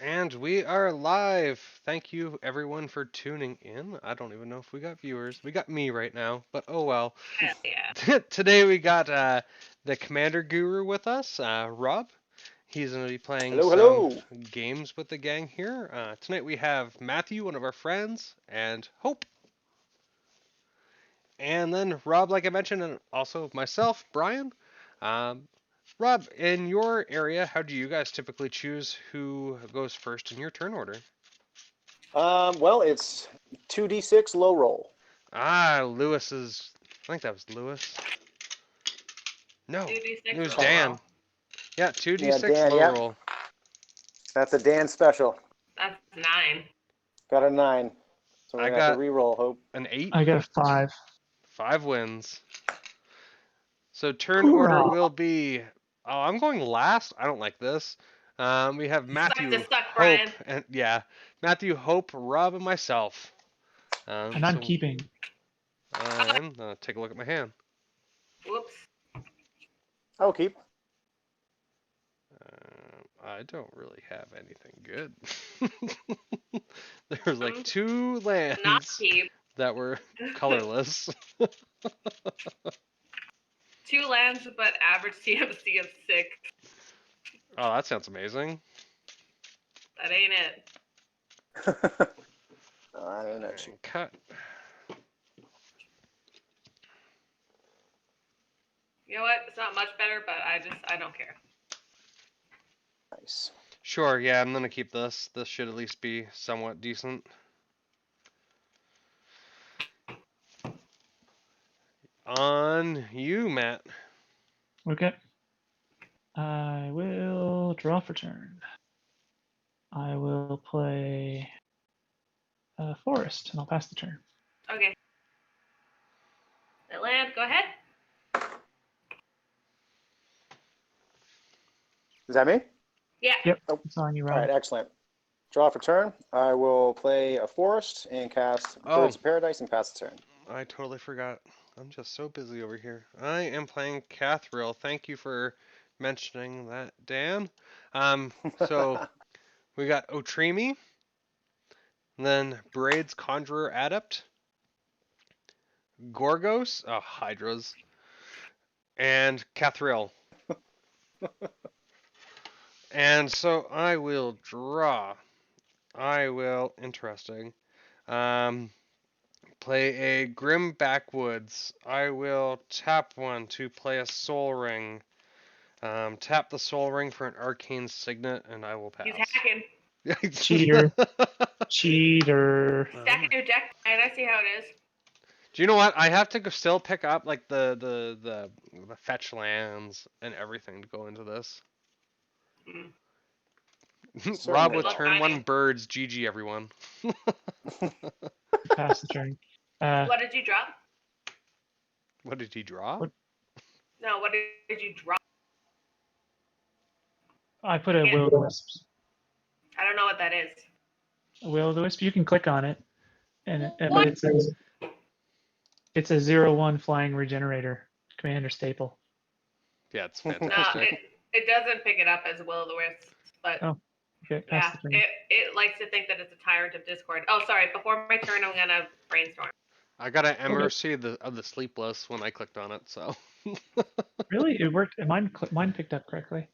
And we are live. Thank you everyone for tuning in. I don't even know if we got viewers. We got me right now, but oh well. Hell yeah. Today we got the Commander Guru with us, Rob. He's going to be playing Hello, some hello. games with the gang here. Tonight we have Matthew, one of our friends, and Hope. And then Rob, like I mentioned, and also myself, Brian. Um, Rob, in your area, how do you guys typically choose who goes first in your turn order? Well, it's 2d6 low roll. Lewis's. I think that was Lewis. No, 2d6 it was roll. Dan. Yeah, 2d6 Yeah, Dan, low yeah. roll. That's a Dan special. That's 9. Got a 9. So we're I going to have got to re-roll, Hope. an 8. I got a 5. 5 wins. So turn Hoorah. order will be. Oh, I'm going last. I don't like this. We have Matthew, to suck, Hope, Brian. and Matthew, Hope, Rob, and myself. And I'm keeping. I'm gonna take a look at my hand. Whoops. I'll keep. I don't really have anything good. There's like 2 Not lands keep. that were colorless. 2 lands, but average CMC of 6. Oh, that sounds amazing. That ain't it. I don't know. And cut. You know what? It's not much better, but I don't care. Nice. Sure, yeah, I'm gonna keep this. This should at least be somewhat decent. On you, Matt. Okay. I will draw for turn. I will play Forest, and I'll pass the turn. Okay. The land, go ahead. Is that me? Yeah. Yep, Oh. it's on you, All Rob. right, excellent. Draw for turn. I will play a forest and cast Birds of Paradise and pass the turn. I totally forgot. I'm just so busy over here. I am playing Kathril. Thank you for mentioning that, Dan. So we got Otrimi, then Braids Conjurer Adept, Gorgos, Hydras, and Kathril. And so I will draw. Interesting. Play a Grim Backwoods. I will tap 1 to play a Soul Ring. Tap the Soul Ring for an Arcane Signet, and I will pass. He's hacking. Cheater. Cheater. Stacking your deck, and I see how it is. Do you know what? I have to still pick up like the fetch lands and everything to go into this. Rob with turn 1 birds. GG everyone. Pass the turn. What did you draw? What did he draw? No, what did you draw? I put a Will-O-Wisp. I don't know what that is. A Will-O-Wisp. You can click on it, and What? it says it's a 0/1 flying regenerator commander staple. Yeah, it's No, fantastic. it doesn't pick it up as Will-O-Wisp, but Oh, okay. Pass yeah, the turn. it likes to think that it's a tyrant of discord. Oh, sorry. Before my turn, I'm gonna brainstorm. I got an MRC of the Sleepless when I clicked on it, so. Really, it worked. Mine picked up correctly.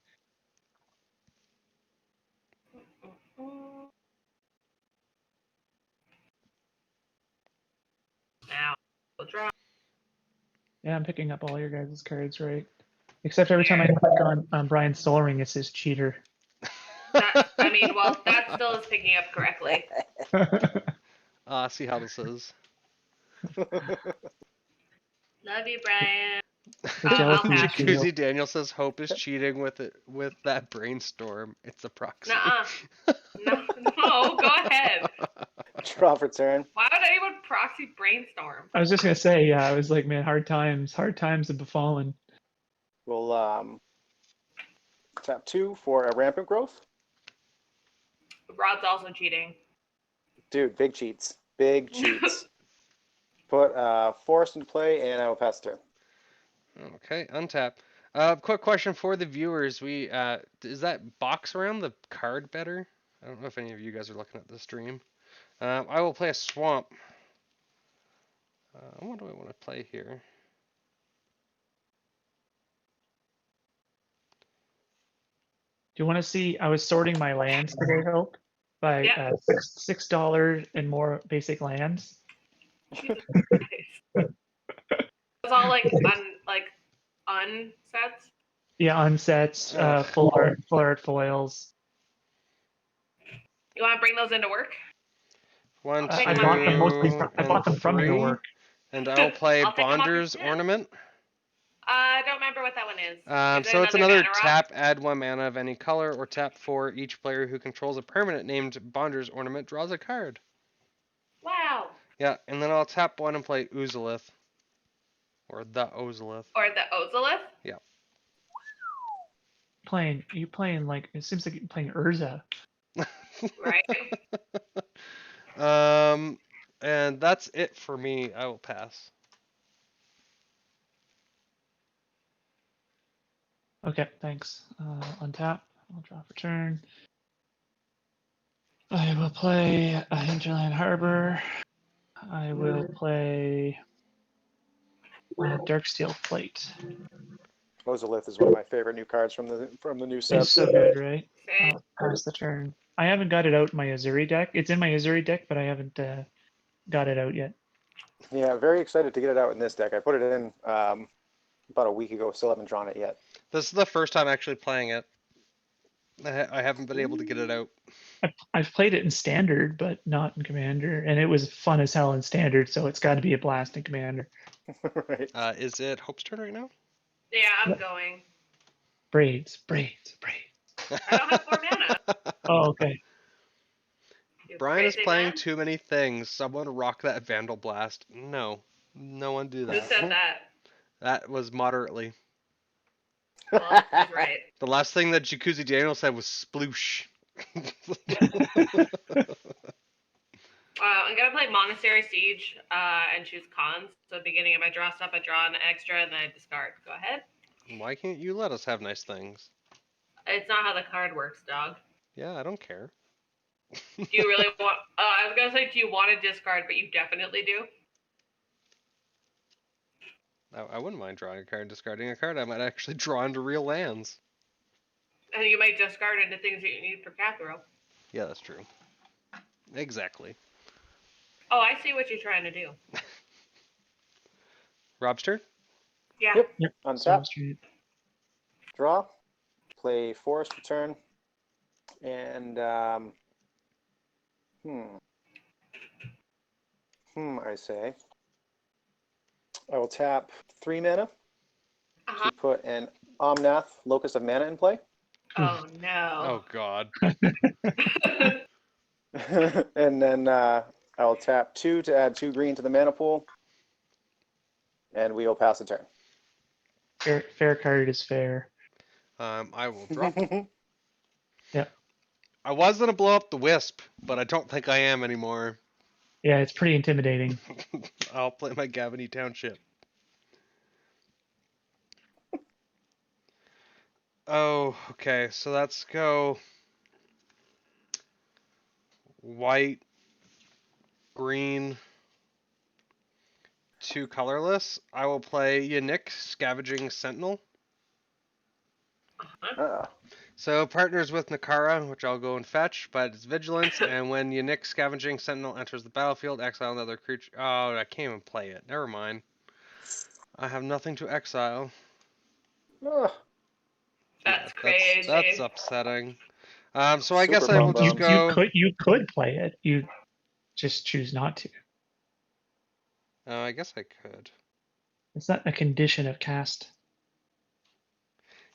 Now, we'll draw. Yeah, I'm picking up all your guys' cards right. Except every time I click on Brian's Soul Ring, it says cheater. That still is picking up correctly. See how this is. Love you, Brian. jealousy I'll pass. Jacuzzi Daniel says Hope is cheating with that brainstorm. It's a proxy. Nuh-uh. No, go ahead. Draw for turn. Why would anyone proxy brainstorm? I was just gonna say, yeah, I was like, man, hard times have befallen. We'll tap 2 for a rampant growth. Rod's also cheating. Dude, big cheats. Big cheats. Put forest into play, and I will pass the turn. Okay, untap. Quick question for the viewers. Is that box around the card better? I don't know if any of you guys are looking at the stream. I will play a swamp. What do I want to play here? Do you want to see? I was sorting my lands today, Hope, by Yeah. $6 and more basic lands. It's all like unsets. Yeah, unsets, full art foils. You want to bring those into work? One, I'll take I them bought on them mostly. I and bought them from your three. work. And I'll play I'll take them off your Bonder's stand. Ornament. I don't remember what that one is. Is So it it's another mana rock? tap, add 1 mana of any color, or tap 4. Each player who controls a permanent named Bonder's Ornament draws a card. Wow. Yeah, and then I'll tap 1 and play Uzalith. Or the Ozolith. Or the Ozolith? Yeah. You playing like, it seems like you're playing Urza. Right. And that's it for me. I will pass. Okay, thanks. Untap. I'll draw for turn. I will play a Hinterland Harbor. I will play Darksteel Plate. Ozolith is one of my favorite new cards from the new set. It's so good, right? Same. I'll pass the turn. I haven't got it out in my Azuri deck. It's in my Azuri deck, but I haven't got it out yet. Yeah, very excited to get it out in this deck. I put it in about a week ago. Still haven't drawn it yet. This is the first time actually playing it. I haven't been able to get it out. I've played it in Standard, but not in Commander, and it was fun as hell in Standard, so it's got to be a blast in Commander. Right. Is it Hope's turn right now? Yeah, I'm going. Braids. I don't have 4 mana. Oh, okay. You Brian is crazy playing man? too many things. Someone rock that Vandal Blast. No. No one do Who that. said that? That was moderately. Well, he's right. The last thing that Jacuzzi Daniel said was sploosh. I'm gonna play Monastery Siege and choose cons. So at the beginning of my draw step, I draw an extra and then I discard. Go ahead. Why can't you let us have nice things? It's not how the card works, dog. Yeah, I don't care. Do you really want? I was gonna say, do you want to discard? But you definitely do. I wouldn't mind drawing a card and discarding a card. I might actually draw into real lands. And you might discard into things that you need for Kathril. Yeah, that's true. Exactly. Oh, I see what you're trying to do. Rob's turn? Yeah. Yep. Sounds Untap. straight. Draw. Play Forest for turn. And I say. I will tap 3 mana Uh-huh. to put an Omnath, Locust of Mana in play. Oh no. Oh, God. And then I will tap 2 to add 2 green to the mana pool. And we will pass the turn. Fair card is fair. I will drop. Yep. I was going to blow up the Wisp, but I don't think I am anymore. Yeah, it's pretty intimidating. I'll play my Gavany Township. Oh, okay. So let's go white, green, 2 colorless. I will play Yannick, Scavenging Sentinel. So partners with Nakara, which I'll go and fetch, but it's vigilance, and when Yannick Scavenging Sentinel enters the battlefield, exile another creature. Oh, I can't even play it. Never mind. I have nothing to exile. That's crazy. That's upsetting. So I guess Super I will bum just bum. go. You could play it. You just choose not to. I guess I could. It's not a condition of cast.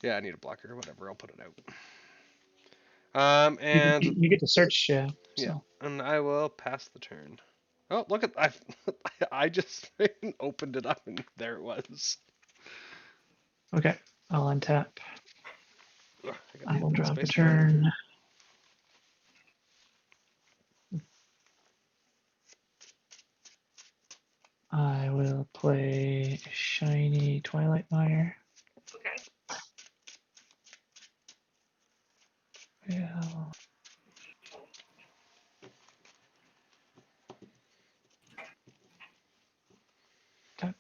Yeah, I need a blocker. Whatever, I'll put it out. And You get to search. So. yeah, and I will pass the turn. Oh, look at I just opened it up and there it was. Okay, I'll untap. Ugh, I will drop a space turn. I will play Shiny Twilight Mire. Okay. Yeah.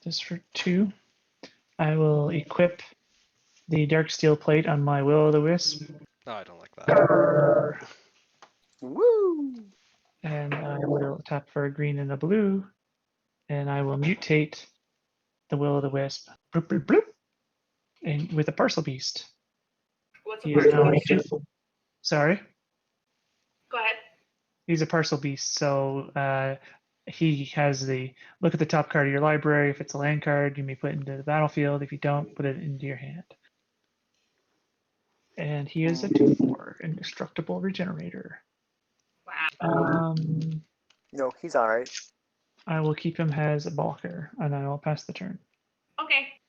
this for 2. I will equip the dark steel plate on my Will-o'-the-Wisp. Oh, I don't like that. Woo! And I will tap for a green and a blue. And I will mutate the Will-o'-the-Wisp. Bloop, bloop, bloop. And with a Parcel Beast. What's a He is now parcel a beast? 2. Sorry? Go ahead. He's a Parcel Beast. So he has the look at the top card of your library. If it's a land card, you may put it into the battlefield. If you don't, put it into your hand. And he is a 2/4 indestructible regenerator. Wow. No, he's all right. I will keep him as a balker, and I will pass the turn. Okay.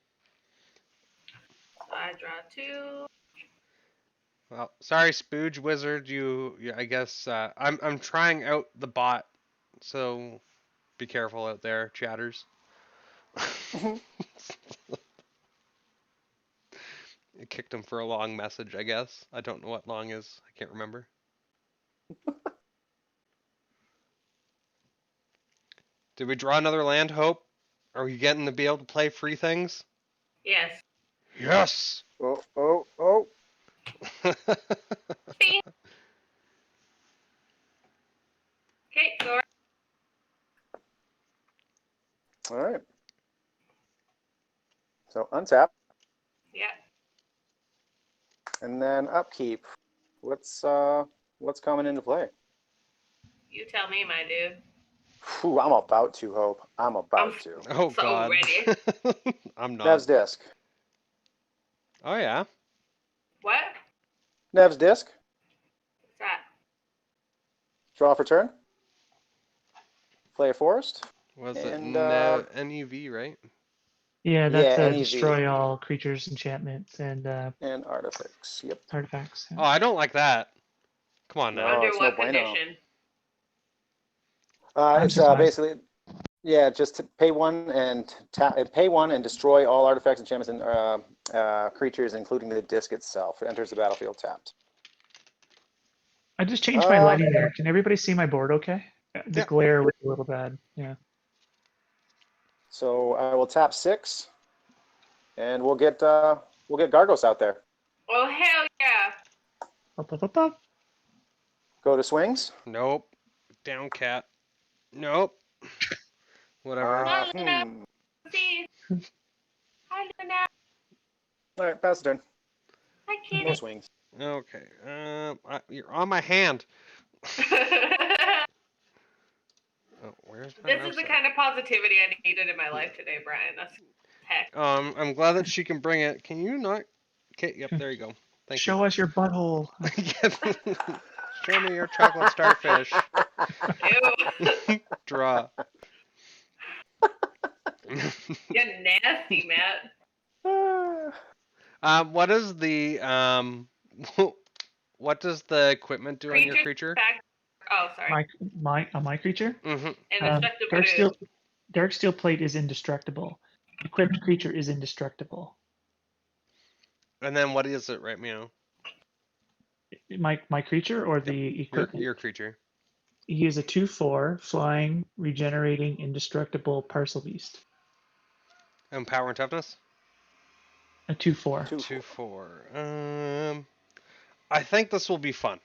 So I draw 2. Well, sorry, Spooge Wizard. I guess I'm trying out the bot, so be careful out there, chatters. It kicked him for a long message, I guess. I don't know what long is. I can't remember. Did we draw another land, Hope? Are we getting to be able to play free things? Yes. Yes! Oh, oh, oh. See? Okay, go. All right. So untap, Yeah. and then upkeep. What's coming into play? You tell me, my dude. Whew, I'm about to, Hope. I'm about to. Oh, So God. ready. I'm not. Nev's disc. Oh, yeah? What? Nev's disc. What's that? Draw for turn. Play a forest. Was it And, NEV, right? Yeah, that's Yeah, a NEV. destroy all creatures, enchantments, and And artifacts. Yep. artifacts. Oh, I don't like that. Come on now. No, Under it's what no bueno. condition? I'm It's surprised. basically, yeah, just to pay 1 and pay 1 and destroy all artifacts, enchantments, and creatures, including the disc itself. It enters the battlefield tapped. I just changed my lighting there. Can everybody see my board okay? The Yeah. glare was a little bad. Yeah. So I will tap 6, and we'll get Gargos out there. Oh, hell yeah. Up, up, up, up. Go to swings. Nope. Down cat. Nope. Whatever. See? Hi, Luna. All right, pass the turn. Hi, No kitty. swings. Okay. You're on my hand. Oh, where's my This mouse is the at? kind of positivity I needed in my life today, Brian. That's heck. I'm glad that she can bring it. Can you not? Okay, yep, there you go. Thank Show us your butthole. you. Show me your chocolate starfish. Ew. Draw. You're nasty, Matt. What is the what does the equipment do on your creature? Oh, sorry. My creature? Mm-hmm. Indestructible. Dark steel plate is indestructible. Equipped creature is indestructible. And then what is it right now? My creature or the equipped? Your creature. He is a 2/4 flying, regenerating, indestructible parcel beast. And power and toughness? A 2/4. 2/4. I think this will be fun.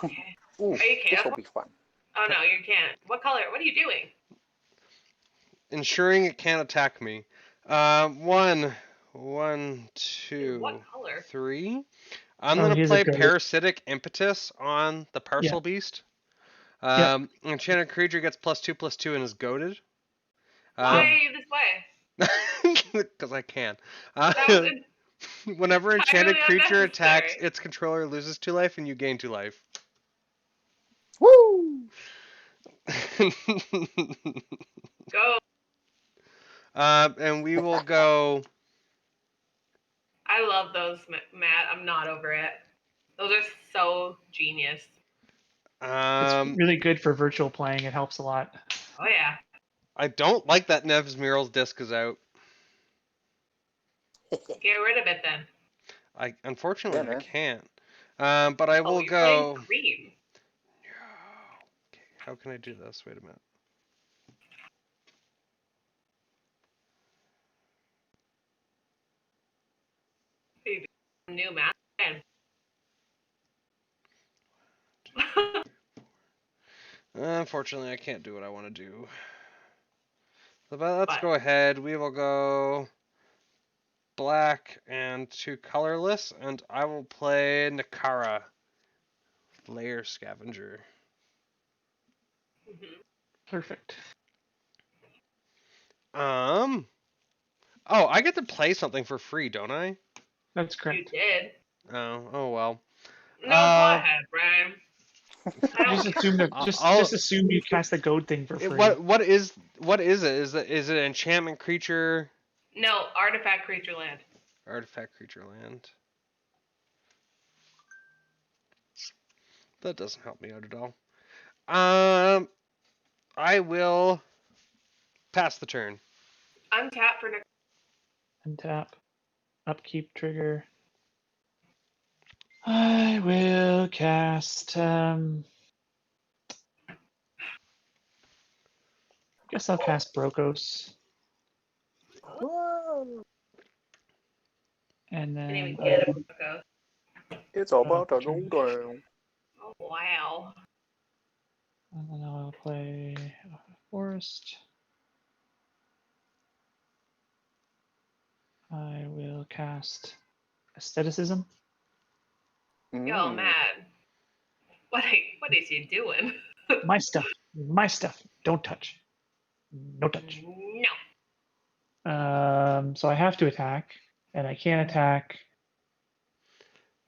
Okay. Ooh, Are you this will careful? be fun. Oh no, you can't. What color? What are you doing? Ensuring it can't attack me. One, two, What color? 3. I'm Oh, gonna here's a play good- Parasitic Impetus on the Parcel Beast. Enchanted creature gets +2/+2 and is goaded. Why are you this way? Because I can. That was Whenever enchanted entirely creature attacks, unnecessary. its controller loses 2 life and you gain 2 life. Woo! Go. And we will go. I love those, Matt. I'm not over it. Those are so genius. It's really good for virtual playing. It helps a lot. Oh yeah. I don't like that Nev's Murals disc is out. Get rid of it then. Unfortunately, Yeah, I man. can't. But I will you're go. playing green. Okay, how can I do this? Wait a minute. new math. Unfortunately, I can't do what I want to do. But let's go ahead. We will go black and 2 colorless, and I will play Nakara, Layer Scavenger. Perfect. Oh, I get to play something for free, don't I? That's You correct. did. Oh well. No, go ahead, Brian. I Just don't assume that. Just assume you cast the goad thing for free. What is it? Is it an enchantment creature? No, artifact creature land. Artifact creature land. That doesn't help me out at all. I will pass the turn. Untap for Untap. Upkeep trigger. I will cast. Guess I'll cast Brokos, Whoa. and Didn't even then get it. Go. It's about to go down. Oh, wow. I'll play Forest. I will cast Aestheticism. Yo, Matt. What is he doing? My stuff. My stuff. Don't touch. No touch. No. So I have to attack, and I can't attack.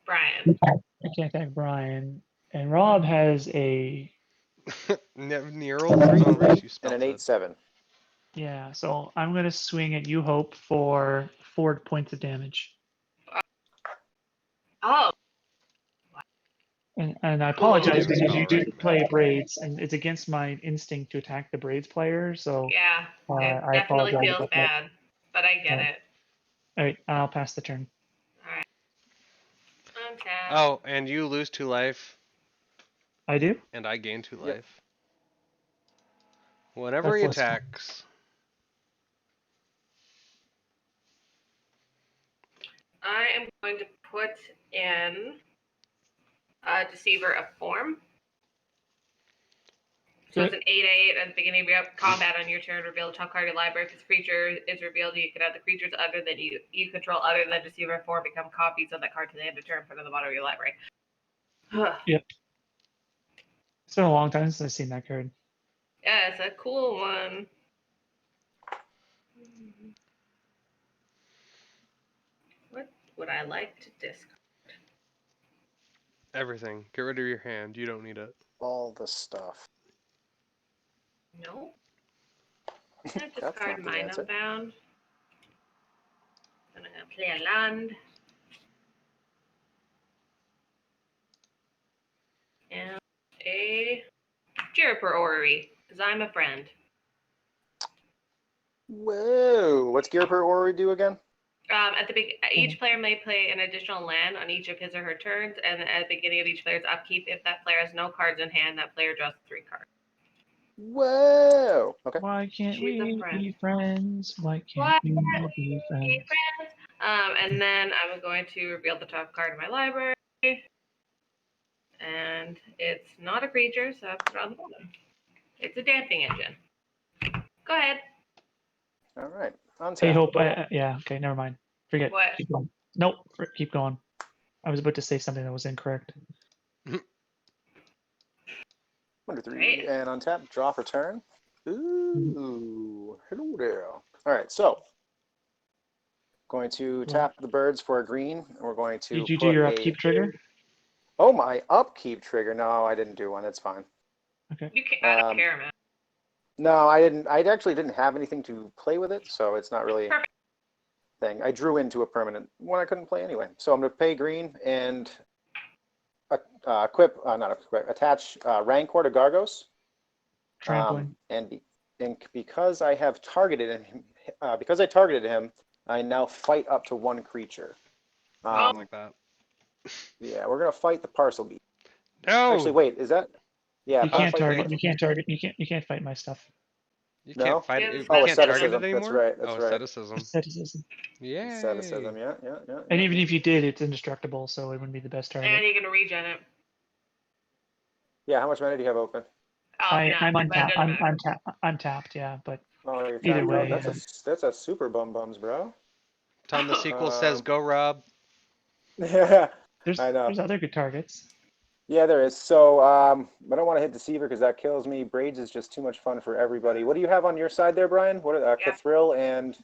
Brian. I can't attack Brian. And Rob has a Neural? Oh, right, you And spelled an it. 8/7. yeah. So I'm gonna swing at you, Hope, for 4 points of damage. Oh, And I apologize because you do play Braids, and it's against my instinct to attack the Braids player. So yeah. It I definitely apologize feels about that. bad, but I get it. All right, I'll pass the turn. All right. Untap. Oh, and you lose 2 life, I do. and I gain 2 Yep. life. Whenever he That's less fun. attacks. I am going to put in Deceiver of Form. So it's an 8/8 at the beginning of your combat on your turn. Reveal the top card of your library. If this creature is revealed, you can have the creatures other than you control other than Deceiver of Form become copies of that card to the end of turn, put on the bottom of your library. Yep. It's been a long time since I've seen that card. Yeah, it's a cool one. What would I like to discard? Everything. Get rid of your hand. You don't need it. All the stuff. No. I'm going to That's discard not the Mind answer. Unbound. And I'm going to play a land. And a Jeriper Orrery, because I'm a friend. Whoa. What's Gear Per Ori do again? Each player may play an additional land on each of his or her turns, and at the beginning of each player's upkeep, if that player has no cards in hand, that player draws 3 cards. Whoa. Okay. Why can't She's a we friend. be friends? Why can't Why we can't be friends? Be friends. And then I'm going to reveal the top card of my library. And it's not a creature, so I put it on the bottom. It's a dancing engine. Go ahead. All right. On Hey, tap. Hope. Yeah. Okay. Never mind. Forget. What? Keep going. Nope. Keep going. I was about to say something that was incorrect. 1 to 3. Great. And on tap, draw for turn. Ooh. Hello there. All right. So, going to tap the birds for a green. And we're going to Did you do put your a. upkeep trigger? Oh, my upkeep trigger. No, I didn't do one. That's fine. Okay. You can, I don't care, man. No, I didn't. I actually didn't have anything to play with it, so it's not really a Perfect. thing. I drew into a permanent one I couldn't play anyway. So I'm going to pay green and attach Rancor to Gargos. Trampling. And because I have targeted him, I now fight up to 1 creature. Something like that. Yeah, we're gonna fight the parcel beast. No. Actually, wait, is that? Yeah, You can't fight- target. You can't target. You can't fight my stuff. You No? can't fight Yeah, it. it's We Oh, not can't target it asceticism. That's anymore? right. Oh, That's right. asceticism. Asceticism. Yay. Asceticism. Yeah. And even if you did, it's indestructible, so it wouldn't be the best And target. you can regen it. Yeah. How much mana do you have open? Oh, I'm none, but it untapped. doesn't matter. I'm tapped. Yeah, but Oh, you're either tapped out. way, That's a super bums, bro. Tom the sequel says, Um, "Go Rob." Yeah, there's I know. other good targets. Yeah, there is. So, I don't want to hit Deceiver because that kills me. Braids is just too much fun for everybody. What do you have on your side there, Brian? What are Yeah. Kathril and?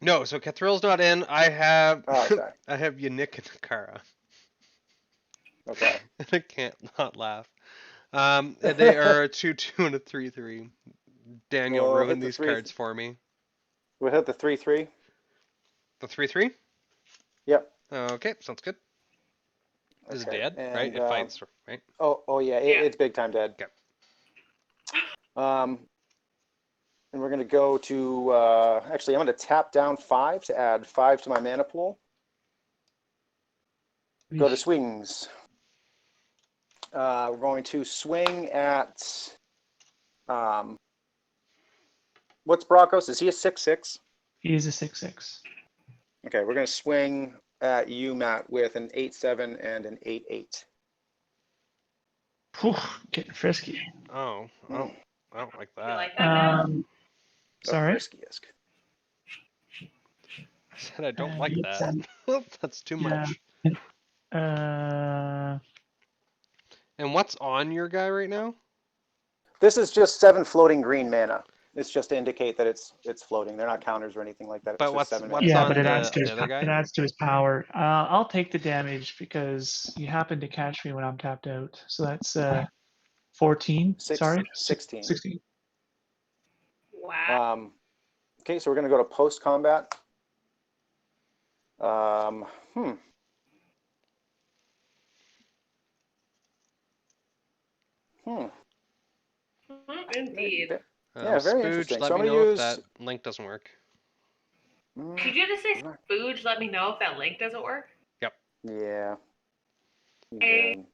No, so Kathril's not in. I have Oh, okay. I have Yannick and Nakara. Okay. And I can't not laugh. They are a 2/2 and a 3/3. Daniel We'll hit ruined the these three. cards for me. We'll hit the 3/3. The 3/3? Yep. Okay, sounds good. Is it Okay. dead? Right? And It fights, right? oh yeah, Yeah. it's big time dead. Okay. And we're gonna go to actually I'm gonna tap down 5 to add 5 to my mana pool. Go to swings. We're going to swing at what's Broncos? Is he a 6/6? He is a 6/6. Okay, we're gonna swing at you, Matt, with an 8/7 and an 8/8. Whew, getting frisky. Oh, I don't like You that. like that, Matt? Sorry. Frisky-esque. I said I don't like It's, that. That's too yeah. much. Uh, And what's on your guy right now? This is just 7 floating green mana. It's just to indicate that it's floating. They're not counters or anything like that. It's But just what's 7 what's mana. yeah, on but it adds to the his other guy? it adds to his power. I'll take the damage because you happen to catch me when I'm tapped out. So that's 14. Sorry, 16. 16. Wow. Okay, so we're gonna go to post combat. Hmm. Indeed. Yeah, very Spooge, interesting. let So me I'm gonna know if use. that link doesn't work. Did you just say spooge? Let me know if that link doesn't work. Yeah. Hey.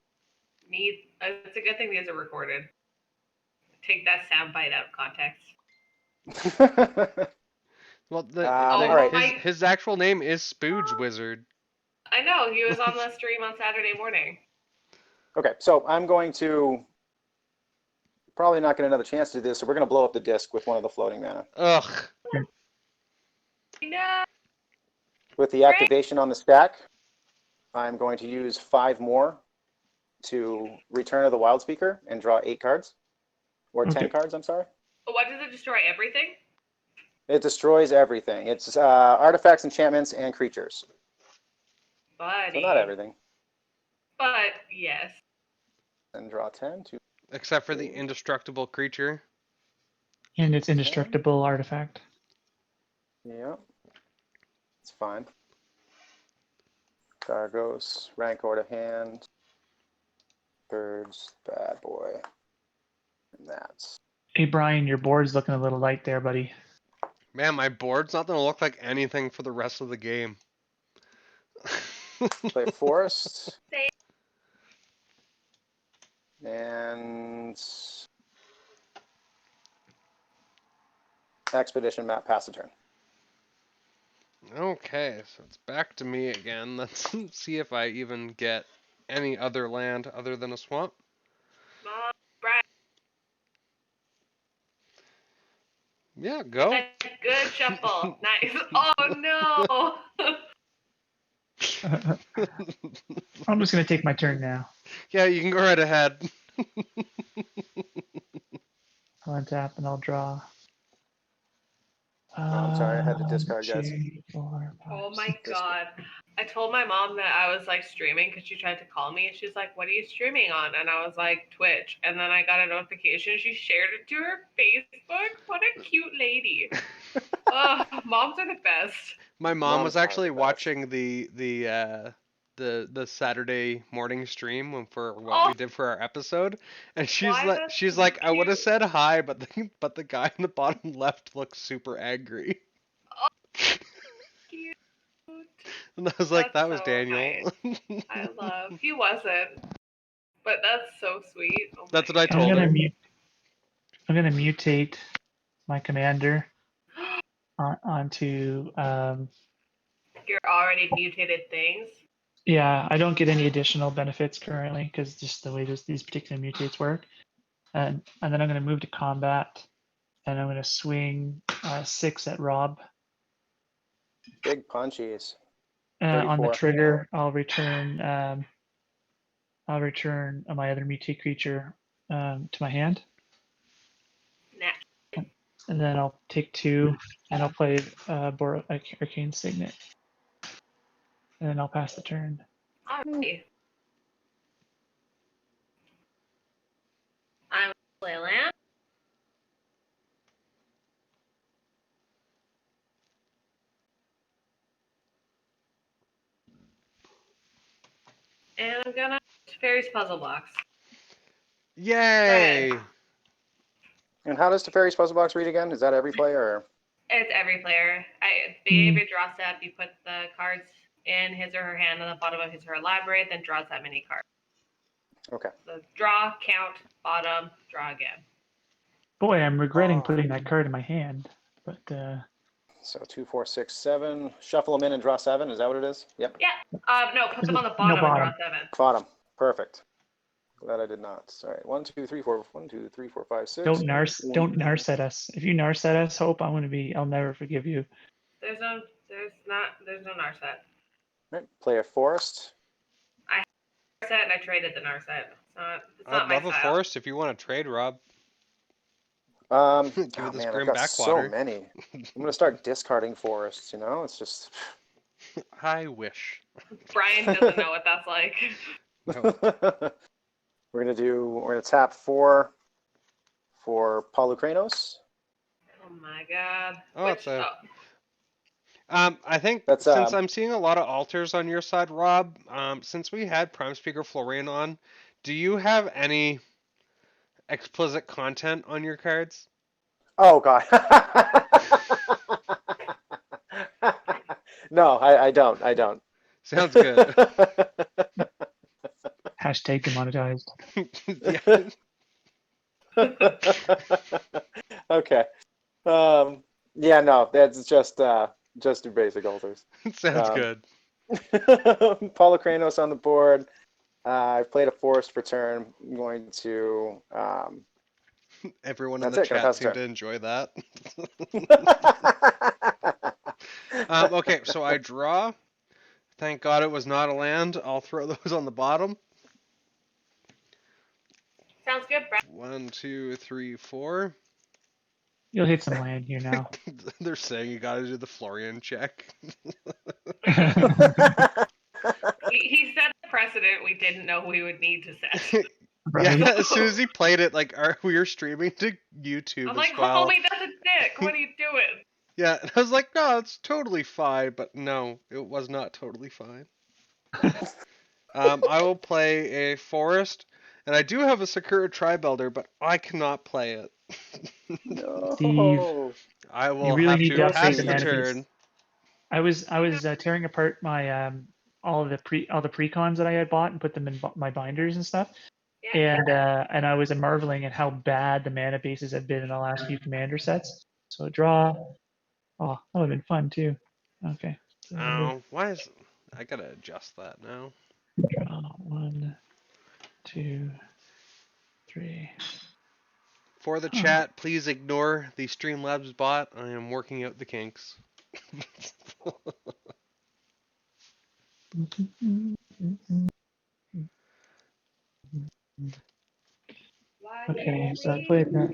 It's a good thing these are recorded. Take that sound bite out of context. Well, all right. his actual name is Spooge Wizard. I know, he was on the stream on Saturday morning. Okay, so I'm going to probably not get another chance to do this, so we're going to blow up the disc with one of the floating mana. Ugh. No. With the activation on the stack, I'm going to use 5 more to Return of the Wild Speaker and draw 8 cards. Or 10 cards, I'm sorry. What does it destroy? Everything? It destroys everything. It's artifacts, enchantments, and creatures. Buddy. So not everything. But, yes. And draw 10 to... Except for the indestructible creature. And it's indestructible artifact. Yeah. It's fine. Gargos, Rancor to hand. Birds, bad boy. And that's... Hey Brian, your board's looking a little light there, buddy. Man, my board's not gonna look like anything for the rest of the game. Play Forest. Same. And... Expedition map, pass the turn. Okay, so it's back to me again. Let's see if I even get any other land other than a swamp. Brian. Yeah, go. Good shuffle. Nice. Oh, no. I'm just going to take my turn now. Yeah, you can go right ahead. I'll untap and I'll draw. I'm sorry, I had to discard, guys. 2, 4, 5, Oh my 6. god. I told my mom that I was like streaming because she tried to call me and she's like, "What are you streaming on?" And I was like, "Twitch." And then I got a notification. She shared it to her Facebook. What a cute lady. Oh, moms are the best. My mom was Moms are actually the best. watching the Saturday morning stream for what we did for our episode, and she's Why, like, that's she's so like, I would have cute. said hi, but the guy in the bottom left looks super angry. Cute. And I was like, That's that was so Daniel. nice. I love. He wasn't. But that's so sweet. Oh That's my what I God. told her. I'm gonna mutate my commander onto. Your already mutated things. Yeah, I don't get any additional benefits currently because just the way these particular mutates work. And then I'm going to move to combat, and I'm going to swing 6 at Rob. Big punchies. On the 34. trigger, I'll return my other mutate creature to my hand, Nah. and then I'll take 2, and I'll play Arcane Signet, and then I'll pass the turn. Alrighty. I'm going to play a land. And I'm gonna Fairy's Puzzle Box. Yay! And how does Teferi's Puzzle Box read again? Is that every player? Or? It's every player. Behavior draw step. You put the cards in his or her hand on the bottom of his or her library, then draws that many cards. Okay. So draw, count, bottom, draw again. Boy, I'm regretting putting that card in my hand, but So 2, 4, 6, 7. Shuffle them in and draw 7. Is that what it is? Yep. Yeah. No, put them on the bottom and draw 7. Bottom. Perfect. Glad I did not. All right. 1, 2, 3, 4. 1, 2, 3, 4, 5, 6. don't narc at us. If you narc at us, Hope, I'll never forgive you. There's no Narset. Right. Play a forest. Narset, and I traded the Narset. It's not I'd my love a style. forest if you want to trade, Rob. Give it this man, grim I've got backwater. so many. I'm gonna start discarding forests. You know, it's just. I wish. Brian doesn't know what that's like. No. We're gonna tap 4 for Polykranos. Oh my god. Oh, it's I think That's, since I'm seeing a lot of altars on your side, Rob, since we had Prime Speaker Florian on, do you have any explicit content on your cards? Oh god. No, I don't. Sounds good. Hashtag demonetized. Yeah. Okay. Yeah, no, that's just your basic altars. Sounds good. Polykranos on the board. I've played a forest for turn. I'm going to. Everyone in That's the it, gonna chat pass seemed turn. to enjoy that. Okay, so I draw. Thank God it was not a land. I'll throw those on the bottom. Sounds good, Brian. 1, 2, 3, 4. You'll hit some land here now. They're saying you gotta do the Florian check. He set a precedent we didn't know we would need to set. Yeah, as soon as he played it, like we were streaming to YouTube I'm like, as well. homie, that's a dick. What are you doing? Yeah, and I was like, no, it's totally fine, but no, it was not totally fine. I will play a forest, and I do have a Sakura Tri-Builder, but I cannot play it. No. Steve, I will really have need to to upgrade pass the the mana turn. piece. I was tearing apart my all the precons that I had bought and put them in my binders and stuff. Yeah. And I was marveling at how bad the mana bases had been in the last few commander sets. So draw. Oh, that would have been fun too. Okay. So Oh, why is... I gotta adjust that now. draw 1, 2, 3. For the chat, please ignore the Streamlabs bot. I am working out the kinks. Okay, so I played that.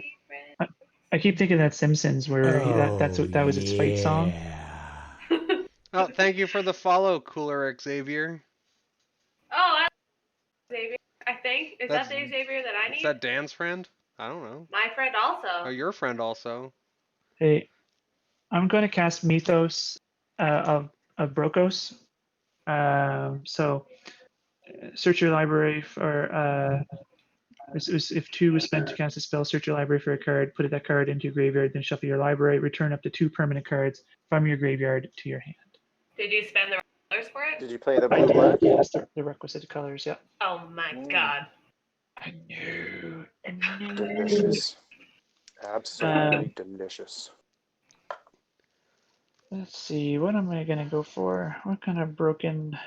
I keep thinking that Simpsons where that was its fight song. Oh, thank you for the follow, Cooler Xavier. Oh, that's Xavier, I think. Is That's- that the Xavier that I Is need? that Dan's friend? I don't know. My friend also. Oh, your friend also. Hey, I'm going to cast Mythos of Brokos. So search your library for if 2 was spent to cast a spell, search your library for a card, put that card into your graveyard, then shuffle your library, return up to 2 permanent cards from your graveyard to your hand. Did you spend the colors for it? Did you play the I blue did, black? yes, the requisite colors, yeah. Oh my god. I knew. Delicious. Absolutely delicious. Let's see, what am I gonna go for? What kind of broken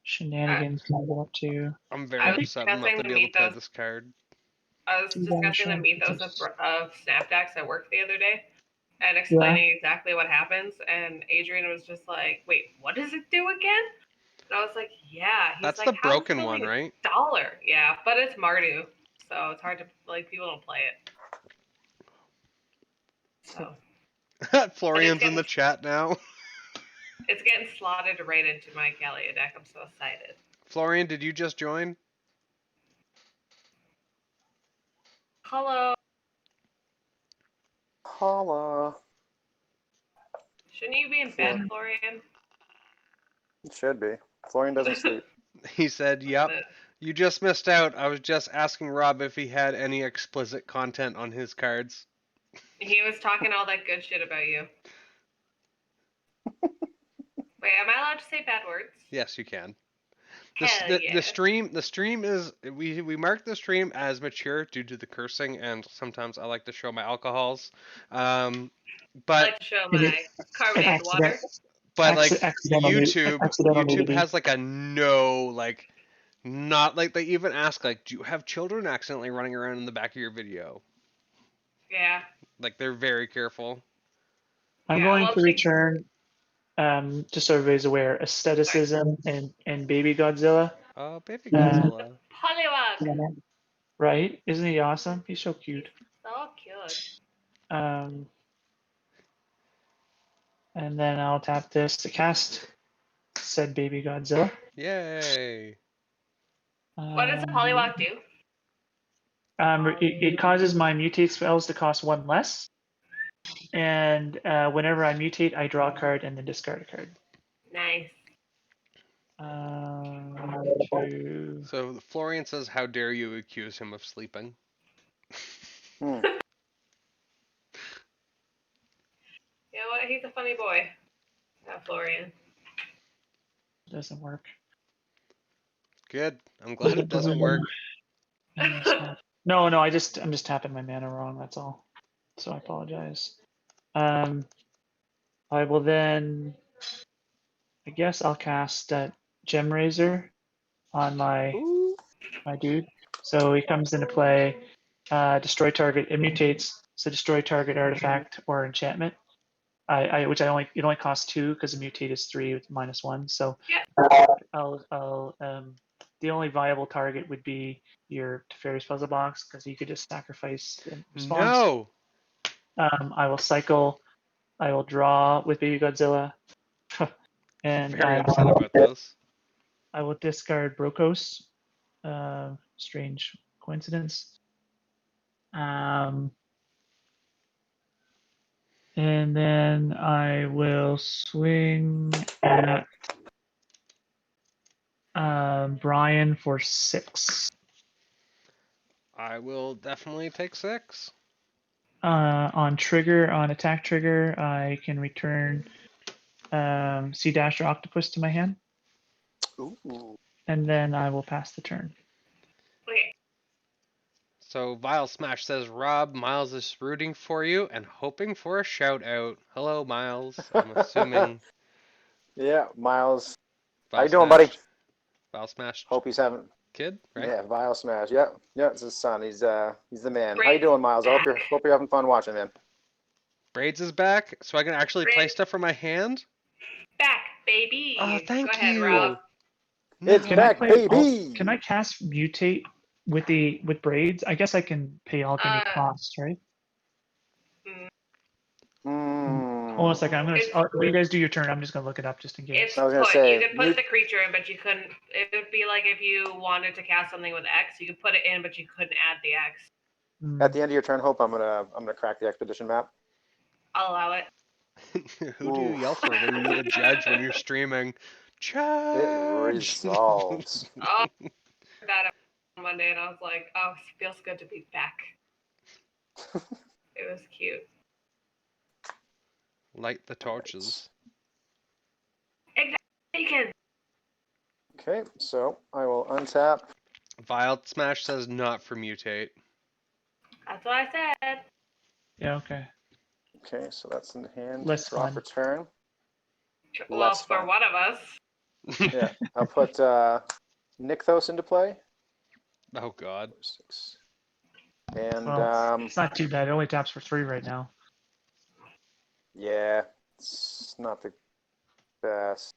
shenanigans can I go up to? I'm I very was upset not to discussing be the able to play mythos. this card. I was discussing the mythos of snapbacks at work the other day and explaining exactly what happens. And Adrian was just like, "Wait, what does it do again?" And I was like, "Yeah." He's That's like, the "How is it broken one, only right? $1?" Yeah, but it's Mardu, so it's hard to people don't play it. So Florian's in the chat now. it's getting slotted right into my Kalia deck. I'm so excited. Florian, did you just join? Hello. Holla. Shouldn't you be in bed, Florian? It should be. Florian doesn't sleep. He said, "Yep. You just missed out. I was just asking Rob if he had any explicit content on his cards." He was talking all that good shit about you. Wait, am I allowed to say bad words? Yes, you can. Hell yeah. The stream is we mark the stream as mature due to the cursing, and sometimes I like to show my alcohols. I But like to show my carbonated water. but like accidental YouTube nudity. has like a no, like not like they even ask like, do you have children accidentally running around in the back of your video? Yeah. Like they're very careful. I'm going to return, just so everybody's aware, aestheticism and Baby Godzilla. Baby Godzilla. Poliwag. Right? Isn't he awesome? He's so cute. So cute. And then I'll tap this to cast said Baby Godzilla. Yay. What does the Poliwag do? It causes my mutate spells to cost 1 less. And whenever I mutate, I draw a card and then discard a card. Nice. So Florian says, "How dare you accuse him of sleeping?" You know what? He's a funny boy. That Florian. Doesn't work. Good. I'm glad it doesn't work. No, I'm just tapping my mana wrong. That's all. So I apologize. I will then. I guess I'll cast Gem Razor on my dude. So he comes into play. Destroy target. It mutates. So destroy target artifact or enchantment. It only costs 2 because the mutate is 3 with -1. So the only viable target would be your Teferi's Puzzle Box because you could just sacrifice in response. No. I will cycle. I will draw with Baby Godzilla. And very upset about this. I will discard Brokos. Strange coincidence. And then I will swing at Brian for 6. I will definitely take 6. On attack trigger, I can return Sea Dasher Octopus to my hand. Ooh. And then I will pass the turn. Okay. So Vile Smash says, "Rob, Miles is rooting for you and hoping for a shout out." Hello, Miles. I'm assuming. Yeah, Miles. Vile How you doing, Smash. buddy? Vile Smash. Hope he's having. Kid, right? Yeah, Vile Smash. Yeah, it's his son. He's the man. How you Braids doing, Miles? I hope you're having fun watching, man. Braids is back, so I can actually play stuff from my hand. Back, baby. Oh, thank Go ahead, you. Rob. It's back, baby. Can I cast mutate with Braids? I guess I can pay alternate costs, right? Hold on a second. You guys do your turn. I'm just gonna look it up just in case. I was gonna say, you could put the creature in, but you couldn't. It would be like if you wanted to cast something with X, you could put it in, but you couldn't add the X. At the end of your turn, Hope, I'm gonna crack the expedition map. I'll allow it. Who do you yell for when you need a judge when you're streaming? Judge. It resolves. Oh, that on Monday, and I was like, "Oh, it feels good to be back." It was cute. Light the torches. Exactly. Okay, so I will untap. Vile Smash says not for mutate. That's what I said. Yeah, okay. Okay, so that's in the hand. Less Drop fun. return. Well, Less for fun. one of us. Yeah, I'll put Nykthos into play. Oh God. 6. And Well, it's not too bad. It only taps for 3 right now. yeah, it's not the best.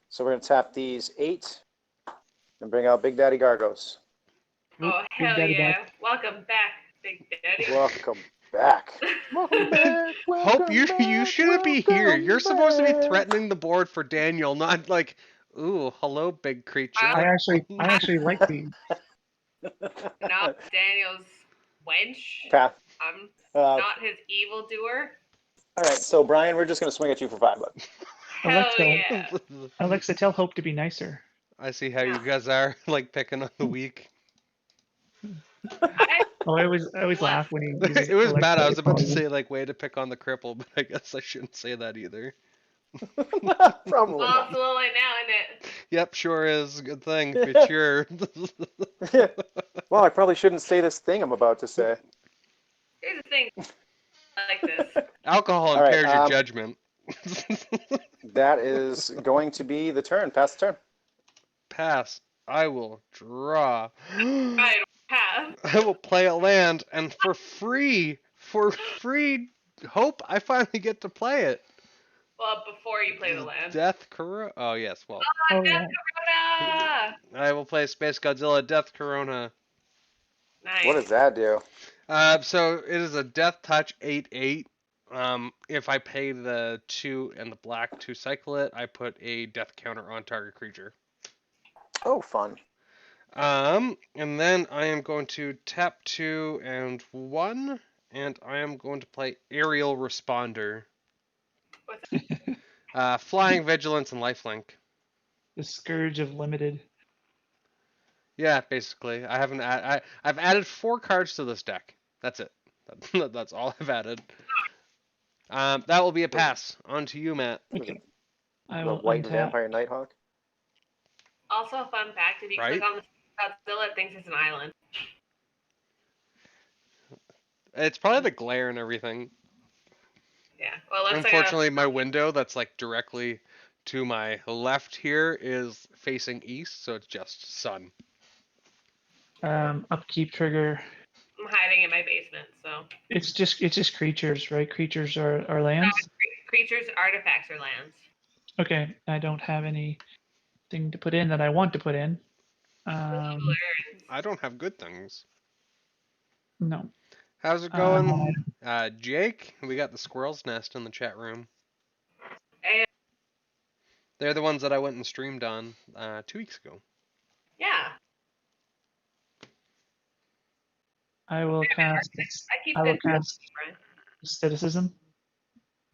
So we're gonna tap these 8 and bring out Big Daddy Gargos. Nope, Oh, Big hell Daddy yeah. back. Welcome back, Big Daddy. Welcome back. Welcome back. Hope you shouldn't be here. You're supposed to be back. threatening the board for Daniel, not like, ooh, hello, big creature. I actually like these. Not Daniel's wench. Path. I'm Uh, not his evildoer. all right, so Brian, we're just gonna swing at you for $5. Hell Alexa. yeah. Alexa, tell Hope to be nicer. I see how you guys are, like picking on the weak. I, Oh, I always laugh when he uses It was Alexa bad. I was about to equality. say like way to pick on the cripple, but I guess I shouldn't say that either. Probably well, not. slowly now, isn't it? Yep, sure is. Good thing. It's your. Well, I probably shouldn't say this thing I'm about to say. Here's the thing. Like this. Alcohol All right, impairs your judgment. that is going to be the turn. Pass the turn. Pass. I will draw. Right, pass. I will play a land, and for free, Hope I finally get to play it. Well, before you play the land. Death Corona. Oh yes, well. Oh, Oh, Death yeah. Corona! I will play Space Godzilla Death Corona. Nice. What does that do? So it is a Death Touch 8/8. If I pay the 2 and the black to cycle it, I put a death counter on target creature. Oh, fun. And then I am going to tap 2 and 1, and I am going to play Aerial Responder. Flying Vigilance and Lifelink. The Scourge of Limited. Yeah, basically. I've added 4 cards to this deck. That's it. That's all I've added. That will be a pass. On to you, Matt. Okay. I The will White untap. Vampire Nighthawk. Also, a fun fact: if you Right? click on the Godzilla, it thinks it's an island. It's probably the glare and everything. Yeah. Well, it looks Unfortunately, my window that's like directly to my left here is facing east, so it's just sun. Upkeep trigger. I'm hiding in my basement, so. It's just creatures, right? Creatures are lands. Creatures, artifacts, or lands. Okay, I don't have anything to put in that I want to put in. I don't have good things. No. How's it going, Jake? We got the squirrel's nest in the chat room. And, They're the ones that I went and streamed on 2 weeks ago. yeah. I will cast. I keep I will good cast Brian. Aestheticism.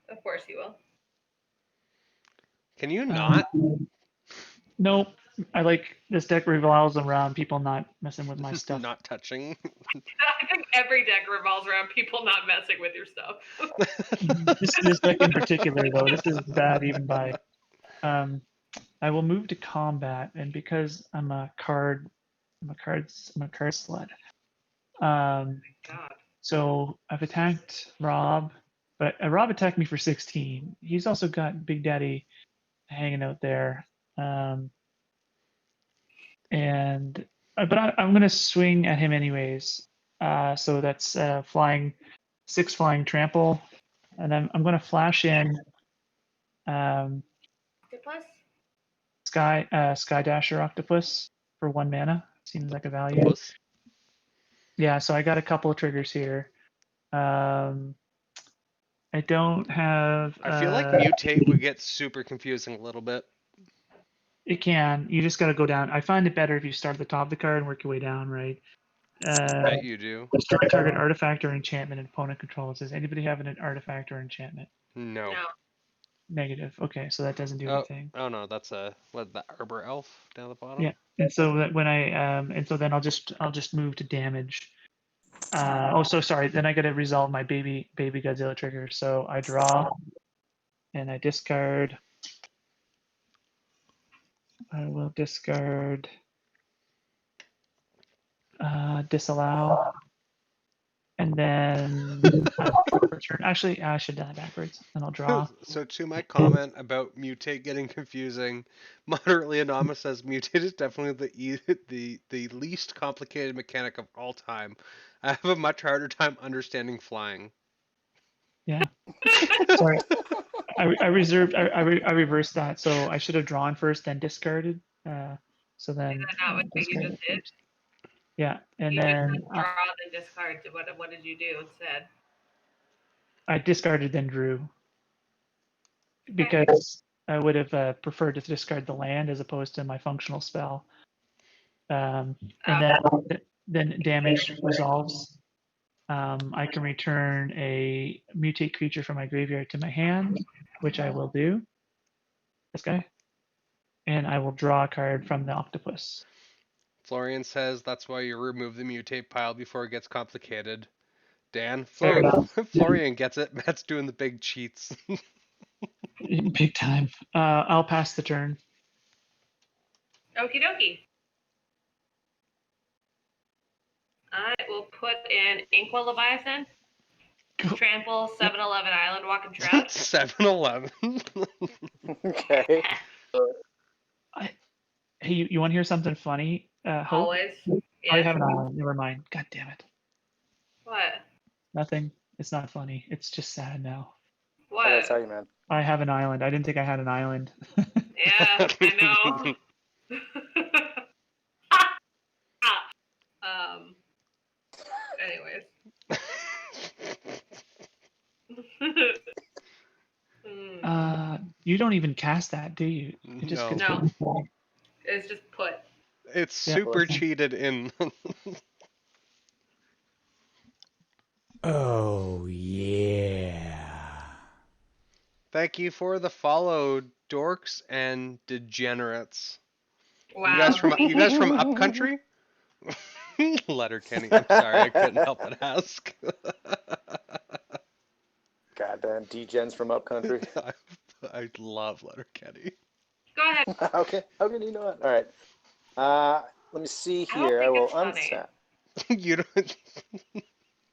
Of course you will. Can you not? Nope. I like this deck revolves around people not messing with my stuff. Not touching. I think every deck revolves around people not messing with your stuff. This deck in particular, though, this is bad even by. I will move to combat, and because I'm a card slut. God. So I've attacked Rob, but Rob attacked me for 16. He's also got Big Daddy hanging out there, and but I'm gonna swing at him anyways. So that's flying, 6 flying trample, and I'm gonna flash in Good plus? Sky Dasher Octopus for 1 mana. Seems like a value. Octopus. Yeah, so I got a couple of triggers here. I don't have. I feel like mutate would get super confusing a little bit. It can. You just got to go down. I find it better if you start at the top of the card and work your way down, right? Bet you do. Destroy target artifact or enchantment an opponent controls. Does anybody have an artifact or enchantment? No. No. Negative. Okay, so that doesn't do anything. Oh no, that's the Arbor Elf down the bottom. Yeah, and so that when I and so then I'll just move to damage. Oh, so sorry. Then I got to resolve my baby Godzilla trigger. So I draw, and I discard. I will discard. Disallow, and then I'll return. Actually, I should die backwards. Then I'll draw. So to my comment about mutate getting confusing, moderately anonymous says mutate is definitely the least complicated mechanic of all time. I have a much harder time understanding flying. Yeah. Sorry. I reserved. I reversed that. So I should have drawn first, then discarded. So then not what you discarded just did? first. Yeah, and You then just draw then discard. What did you do instead? I discarded, then drew, because I would have preferred to discard the land as opposed to my functional spell. And then damage resolves. I can return a mutate creature from my graveyard to my hand, which I will do. This guy. And I will draw a card from the octopus. Florian says that's why you remove the mutate pile before it gets complicated. Dan, Fair enough. Florian gets it. Matt's doing the big cheats. Big time. I'll pass the turn. Okie dokie. I will put in Inkwell Leviathan, Trample, 7-Eleven Island Walking Trout. 7-Eleven. Okay. Hey, you want to hear something funny? Hope? Always. I Yes. have an island. Never mind. God damn it. What? Nothing. It's not funny. It's just sad now. I gotta What? tell you, man. I have an island. I didn't think I had an island. Yeah, I know. Anyways. You don't even cast that, do you? It just No. gets No. put- It's just put. It's Yeah. super cheated in. Oh, yeah. Thank you for the follow, dorks and degenerates. Wow. You guys from Upcountry? Letterkenny. I'm sorry, I couldn't help but ask. Goddamn degens from upcountry. I love Letterkenny. Go ahead. Okay. How can you know it? All right. Let me see I don't here. I think will it's funny. untap. You don't.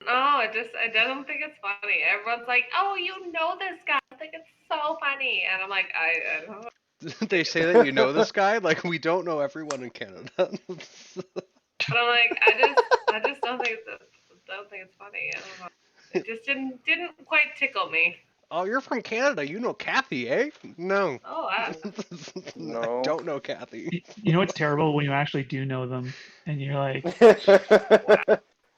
No, I don't think it's funny. Everyone's like, "Oh, you know this guy. I think it's so funny," and I'm like, I don't know. They say that you know this guy. Like we don't know everyone in Canada. But I'm like, I just don't think it's funny. I don't know. It just didn't quite tickle me. Oh, you're from Canada. You know Kathy, eh? No. Oh, wow. No. I don't know Kathy. You know what's terrible when you actually do know them, and you're like,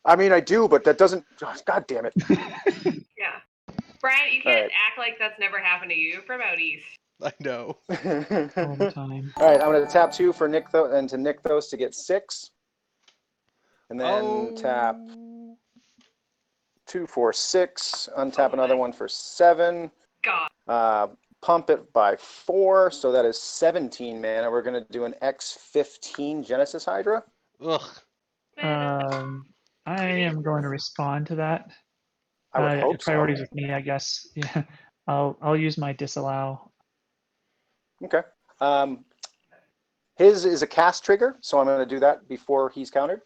I mean, I do, but that doesn't. God damn it. Yeah. Brian, you can't Alright. act like that's never happened to you. You're from out east. I know. all the time. All right, I'm going to tap 2 for Nykthos and to Nykthos to get 6. And then Oh. tap 2 for 6. Untap another one for 7. God. Pump it by 4. So that is 17 mana. We're going to do an X15 Genesis Hydra. Ugh. I am going to respond to that. I would hope so. Priorities with me, I guess. Yeah, I'll use my disallow. Okay. His is a cast trigger, so I'm going to do that before he's countered.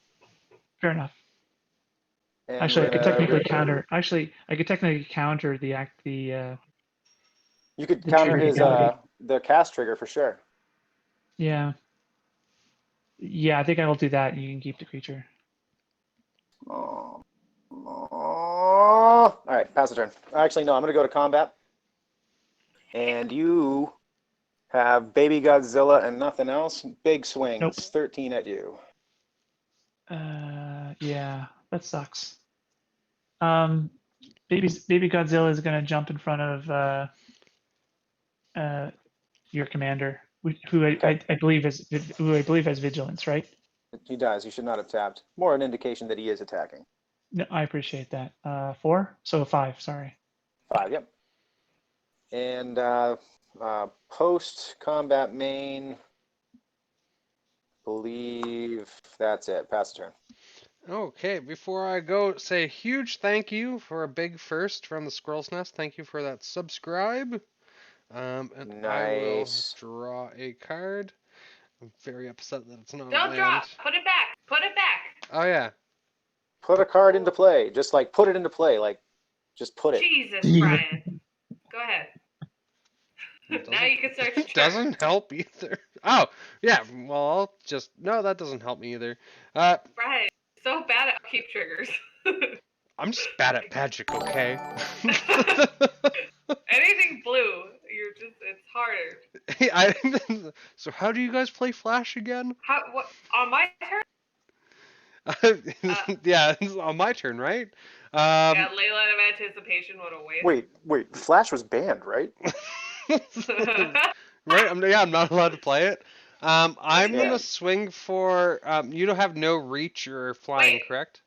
Fair enough. And Actually, I could we're technically gonna- counter. Actually, I could technically counter the You could the counter trigger his ability. the cast trigger for sure. Yeah. Yeah, I think I will do that. You can keep the creature. Oh. All right, pass the turn. Actually, no, I'm going to go to combat. And you have Baby Godzilla and nothing else. Big swings. Nope. 13 at you. Yeah, that sucks. Baby Godzilla is gonna jump in front of your commander, who I believe has vigilance, right? He does. You should not have tapped. More an indication that he is attacking. No, I appreciate that. 4, so 5. Sorry. 5, yep. And post combat main. Believe that's it. Pass the turn. Okay, before I go, say a huge thank you for a big first from the Squirrel's Nest. Thank you for that subscribe. And I will Nice. draw a card. I'm very upset that it's not Don't land. drop. Put it back. Put it back. Oh yeah. Put a card into play. Just like put it into play. Like, just put it. Jesus, Brian. Go ahead. Now you can start your turn. Doesn't help either. Oh, yeah. Well, I'll just no. That doesn't help me either. Brian, so bad at upkeep triggers. I'm just bad at magic. Okay. Anything blue, it's harder. So how do you guys play Flash again? What on my turn? Yeah, it's on my turn, right? Yeah, Layla of Anticipation would have waited. Wait. Flash was banned, right? Right? I'm not allowed to play it. I'm Yeah. gonna swing for. You don't have no reach or flying, Wait. correct?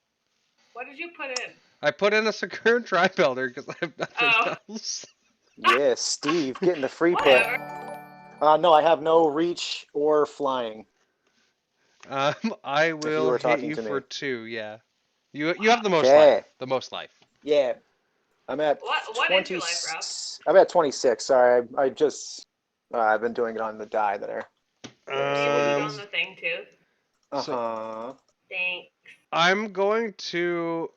What did you put in? I put in a Sakura Tri-Builder because I have nothing Oh. else. Yeah, Steve getting the free put. Whatever. No, I have no reach or flying. I will were hit talking you to for me. 2. Yeah. You have the most Okay. life. The most life. Yeah, I'm at What is your life, Rob? I'm at 26. Sorry, I just I've been doing it on the die there. Can you put it on So- the thing too? Thanks. I'm going to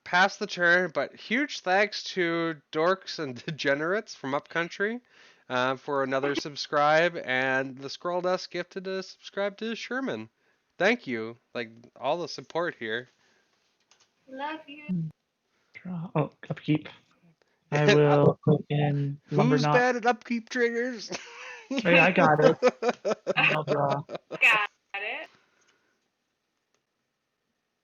pass the turn, but huge thanks to Dorks and Degenerates from Upcountry for another subscribe, and the Scroll Dust gifted a subscribe to Sherman. Thank you. Like, all the support here. Love you. Draw. Oh, upkeep. I will put in Lumber Who's Knot. bad at upkeep triggers? Hey, I got it. I'll draw. Got it.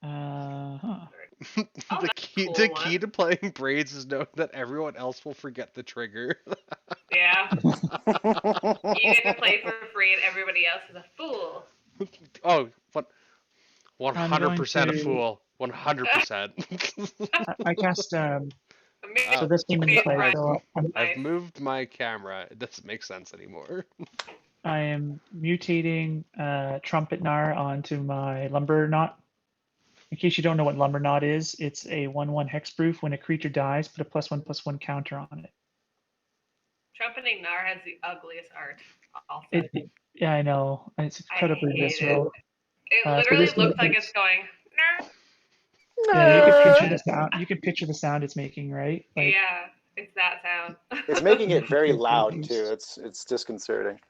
Huh. Oh, the that's a key, cool the one. key to playing Braids is knowing that everyone else will forget the trigger. Yeah. You get to play for free and everybody else is a fool. Oh, what? I'm 100% going a to- fool. 100%. I cast. So Oh, this came into play. Right. So I've Nice. moved my camera. It doesn't make sense anymore. I am mutating Trumpet Gnar onto my Lumber Knot. In case you don't know what Lumber Knot is, it's a 1/1 hexproof. When a creature dies, put a +1/+1 counter on it. Trumpeting Gnar has the ugliest art. Also. Yeah, I know. It's incredibly hate visceral. It so literally this looks like makes- it's going. "Nar." Yeah, you can picture the sound. You can picture the sound it's making, right? Like, Yeah, it's that sound. It's making it very loud too. It's disconcerting.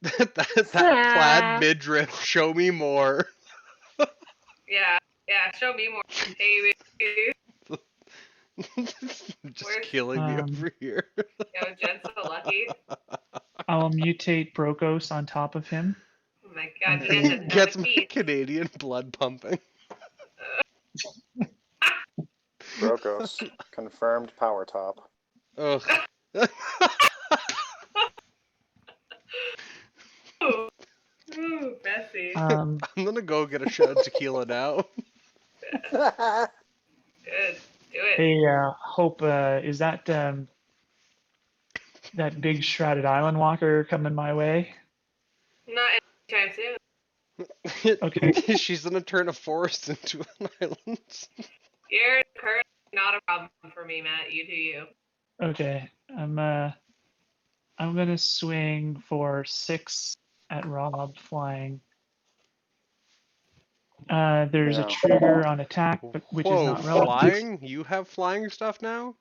that plaid midriff. Show me more. Yeah, show me more. Hey, baby. Just Where's- killing me over here. Yo, Jen's so lucky. I'll mutate Brokos on top of him. Oh my god, Okay. he has a ton Gets of my teeth. Canadian blood pumping. Brokos confirmed power top. Ugh. Ooh, Bessie. I'm gonna go get a shot of tequila now. Good. Do it. Hey, Hope, is that big shrouded island walker coming my way? Not anytime soon. Okay. She's gonna turn a forest into an island. You're currently not a problem for me, Matt. You do you. Okay. I'm gonna swing for 6 at Rob flying. There's a Yeah. trigger on attack, which is Whoa, not relevant. flying? You have flying stuff now?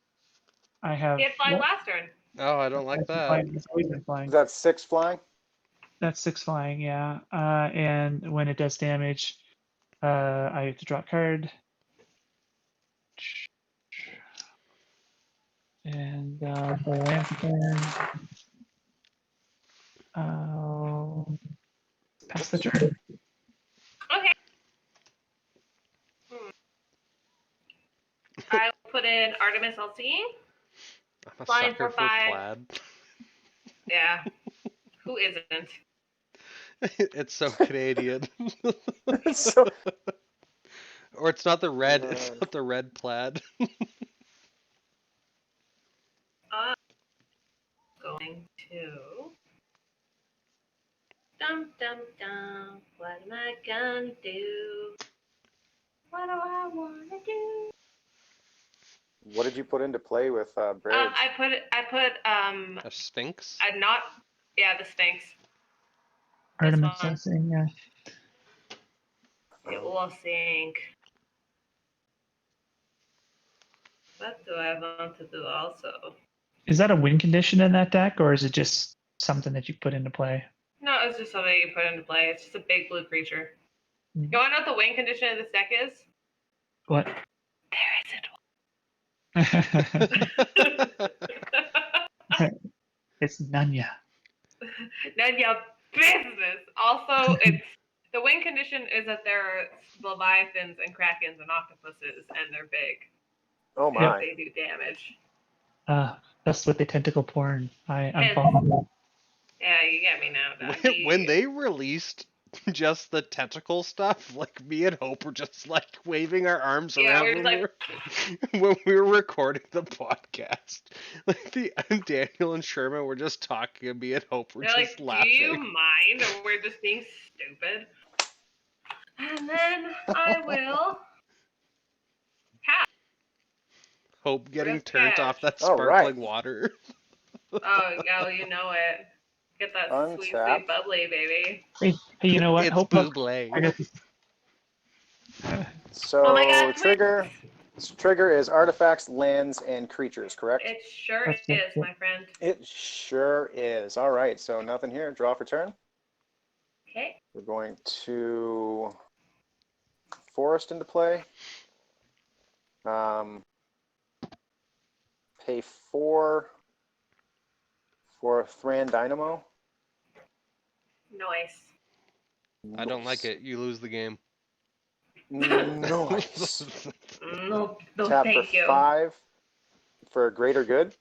I have. He had flying Yep, last turn. Oh, I don't like I've been that. flying, it's always been flying. Is that 6 flying? That's 6 flying, yeah. And when it does damage, I have to draw a card. And the land again. Pass the turn. Okay. I'll put in Artemis All-Seeing. I'm a Flying sucker for for 5. plaid. Yeah. Who isn't? It's so Canadian. So Or it's not the red. It's Yeah. not the red plaid. Going to. Dum dum dum. What am I gonna do? What do I wanna do? what did you put into play with Braids? I put A sphinx. the Sphinx. Artemis one. sensing, yeah. It will sink. What do I want to do also? Is that a win condition in that deck, or is it just something that you put into play? No, it's just something you put into play. It's just a big blue creature. You want to know what the win condition of this deck is? What? There isn't one. It's Nanya. None of your business. Also, it's the win condition is that there are leviathans and krakens and octopuses, and they're big. Oh And my. they do damage. That's with the tentacle porn. I'm And- following. Yeah, you get me now, doggy. When they released just the tentacle stuff, like me and Hope were just like waving our arms Yeah, around we're just when we were recording the podcast. Like Daniel and Sherman were just talking, and me and Hope were They're just like, laughing. do you mind? And we're just being stupid. And then I will pass. Hope getting Risk turned catch. off that All right. sparkling water. Oh, yeah, well, you know it. Get that sweet, Untap. sweet bubbly, baby. Hey, you know what? It's Hope look, Buble. I got this. So Oh my God, trigger is artifacts, lands, and creatures, correct? It sure That's it, is, yeah. my friend. It sure is. All right, so nothing here. Draw for turn. Okay. We're going to forest into play. Pay 4 for Thran Dynamo. Nice. I don't like it. You lose the game. Nice. No, no Tap thank for you. 5 for greater good.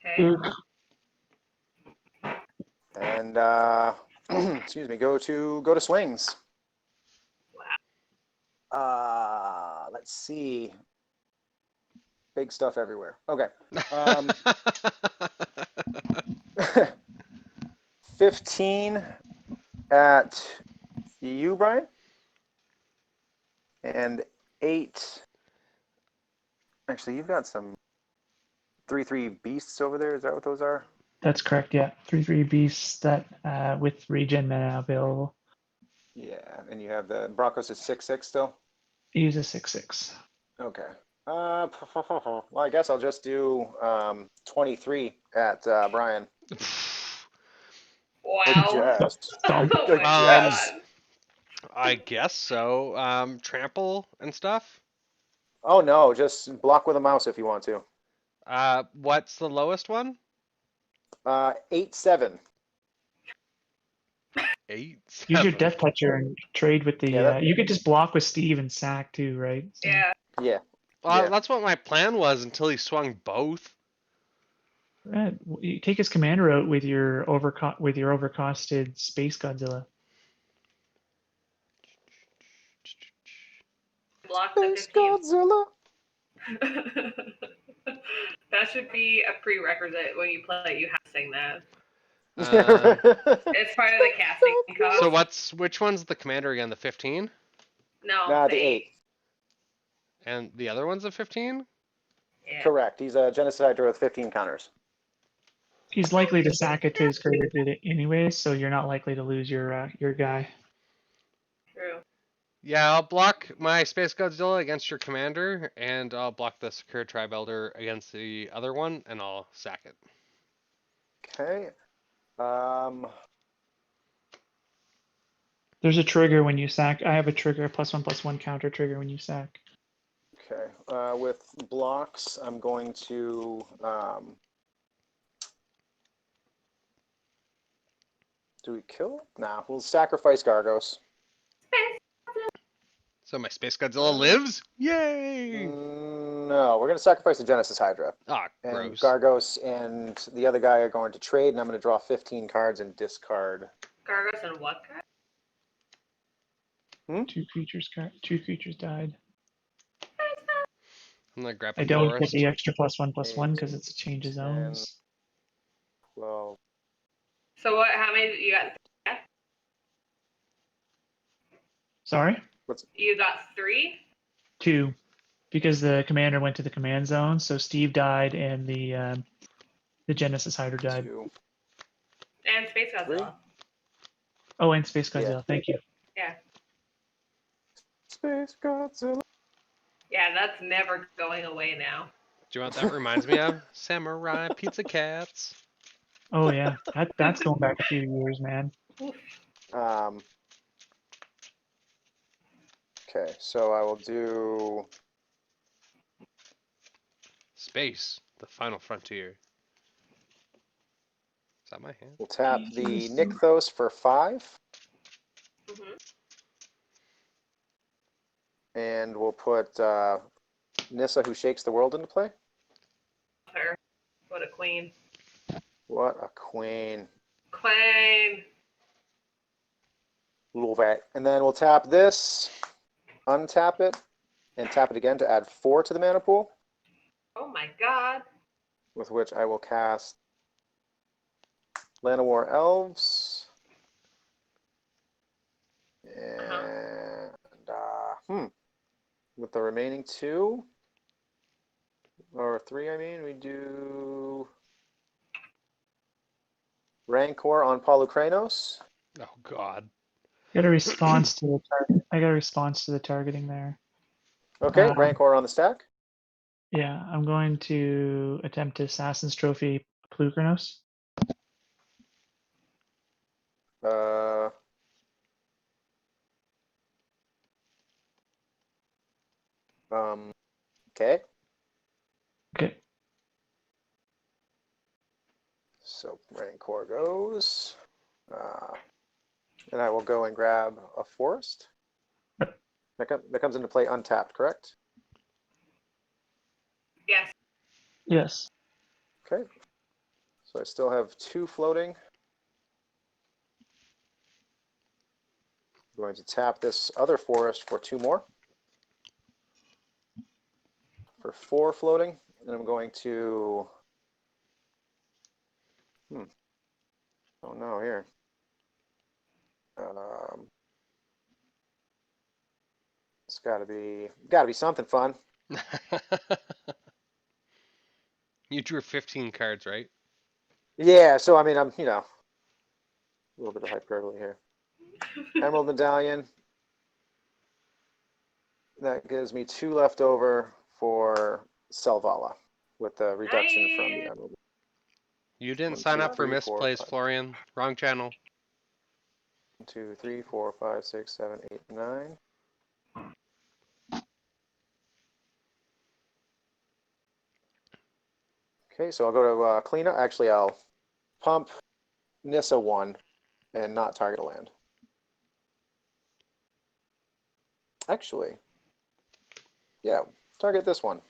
Okay. And excuse me, go to swings. Let's see. Big stuff everywhere. Okay. 15 at you, Brian. And 8. Actually, you've got some 3/3 beasts over there. Is that what those are? That's correct. Yeah, 3/3 beasts that with regen mana available. Yeah, and you have the Broncos is 6/6 still. Use a 6/6. Okay. Well, I guess I'll just do 23 at Brian. Wow. Just, Oh my Yes. God. I guess so. Trample and stuff. Oh no, just block with a mouse if you want to. What's the lowest one? 8/7. 8. Use your 7. Death Toucher and trade with the. Yeah, that- You could just block with Steve and sack too, right? So- Yeah. Yeah. Well, Yeah. that's what my plan was until he swung both. Right. You take his commander out with your overcosted Space Godzilla. Block the Space 15. Godzilla. That should be a prerequisite when you play. You have to sing that. It's part of the casting cost. So which one's the commander again? The 15? No, Nah, the the 8. And the other one's a 15? Yeah. Correct. He's a Genesis Hydra with 15 counters. He's likely to sack it to his greater good anyway, so you're not likely to lose your guy. True. Yeah, I'll block my Space Godzilla against your commander, and I'll block the Secure Tribe Elder against the other one, and I'll sack it. Okay. There's a trigger when you sack. I have a trigger, a +1/+1 counter trigger when you sack. Okay. With blocks, I'm going to do we kill? Nah, we'll sacrifice Gargos. So my Space Godzilla lives? Yay! No, we're going to sacrifice the Genesis Hydra. Ah, And gross. Gargos and the other guy are going to trade, and I'm going to draw 15 cards and discard. Gargos and what card? 2 creatures died. I'm gonna grab I a don't get forest. the extra +1/+1 because it's a change of 10, zones. 12. So what? How many you got? Sorry, You got 3. 2, because the commander went to the command zone. So Steve died and the Genesis Hydra died. 2. And Space Godzilla. Oh, and Space Godzilla. Yeah. Thank you. Yeah. Space Godzilla. Yeah, that's never going away now. Do you know what that reminds me of? Samurai Pizza Cats. Oh yeah, that's going back a few years, man. Oof. Okay, so I will do. Space, the final frontier. Is that my hand? We'll tap the Nykthos for 5, Mhm. and we'll put Nissa, who shakes the world, into play. Her. What a queen. What a queen. Queen. Love it. And then we'll tap this, untap it, and tap it again to add 4 to the mana pool, Oh my god. with which I will cast Llanowar Elves. And with the remaining 2, or 3, I mean, we do Rancor on Polukranos. Oh God. Got a response to the target. I got a response to the targeting there. Okay, Rancor on the stack. Yeah, I'm going to attempt to Assassin's Trophy Plukernos. Uh, okay, Okay. so Rancor goes. And I will go and grab a forest. That comes into play untapped, correct? Yes. Yes. Okay. So I still have 2 floating. I'm going to tap this other forest for 2 more. For 4 floating. And I'm going to... Oh no, here. It's gotta be something fun. You drew 15 cards, right? Yeah, so I mean, I'm, a little bit of hyperbole here. Emerald Medallion. That gives me 2 left over for Selvala with the reduction from the Nice. Emerald. You didn't 1, sign 2, up for 3, 4, misplays, 5. Florian. Wrong channel. 1, 2, 3, 4, 5, 6, 7, 8, 9. Okay, so I'll go to cleanup. Actually, I'll pump Nissa 1 and not target a land. Actually, yeah, target this one.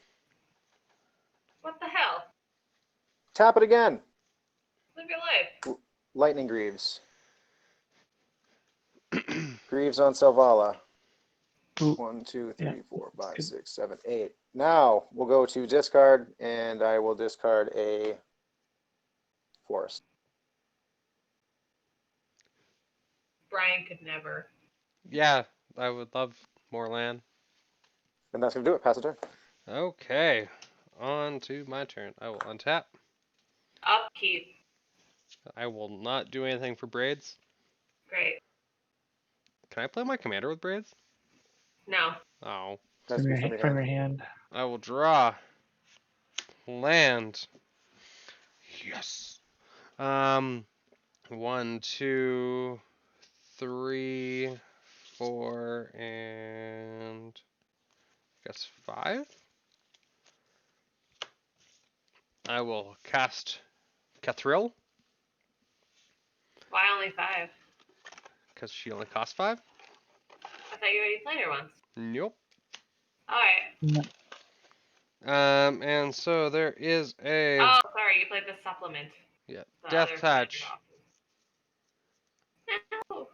What the hell? Tap it again. Live your life. Lightning Greaves. Greaves on Selvala. Ooh, 1, 2, yeah, 3, 4, that's 5, good. 6, 7, 8. Now we'll go to discard, and I will discard a forest. Brian could never. Yeah, I would love more land. And that's going to do it. Pass the turn. Okay, on to my turn. I will untap. Upkeep. I will not do anything for Braids. Great. Can I play my commander with Braids? No. Oh. Has to be from your From hand. your hand. I will draw land. Yes. 1, 2, 3, 4, and I guess 5. I will cast Kathril Why only 5? because she only costs 5. I thought you already played her once. Nope. Alright. No. And so there is a Oh, sorry, you played the supplement. yeah The Death other Touch. No.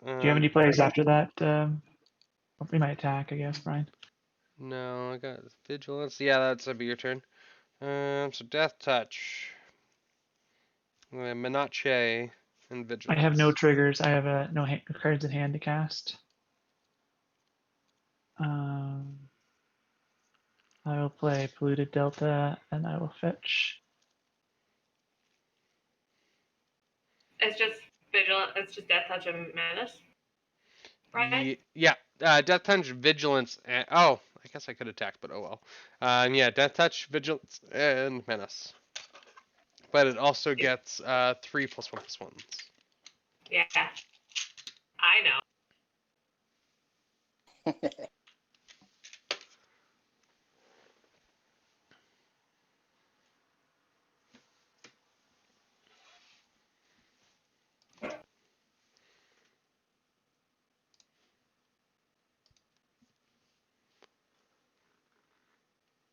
Do you have any plays after that? We might attack, I guess, Brian. No, I got Vigilance. Yeah, that's a be your turn. So Death Touch, Menache, and Vigilance. I have no triggers. I have no cards in hand to cast. I will play Polluted Delta, and I will fetch. It's just vigilant. It's just death touch and menace. Right? Yeah, Death Touch, Vigilance, and oh, I guess I could attack, but oh well. Yeah, Death Touch, Vigilance, and Menace. But it also gets 3+1/+1s. Yeah. I know.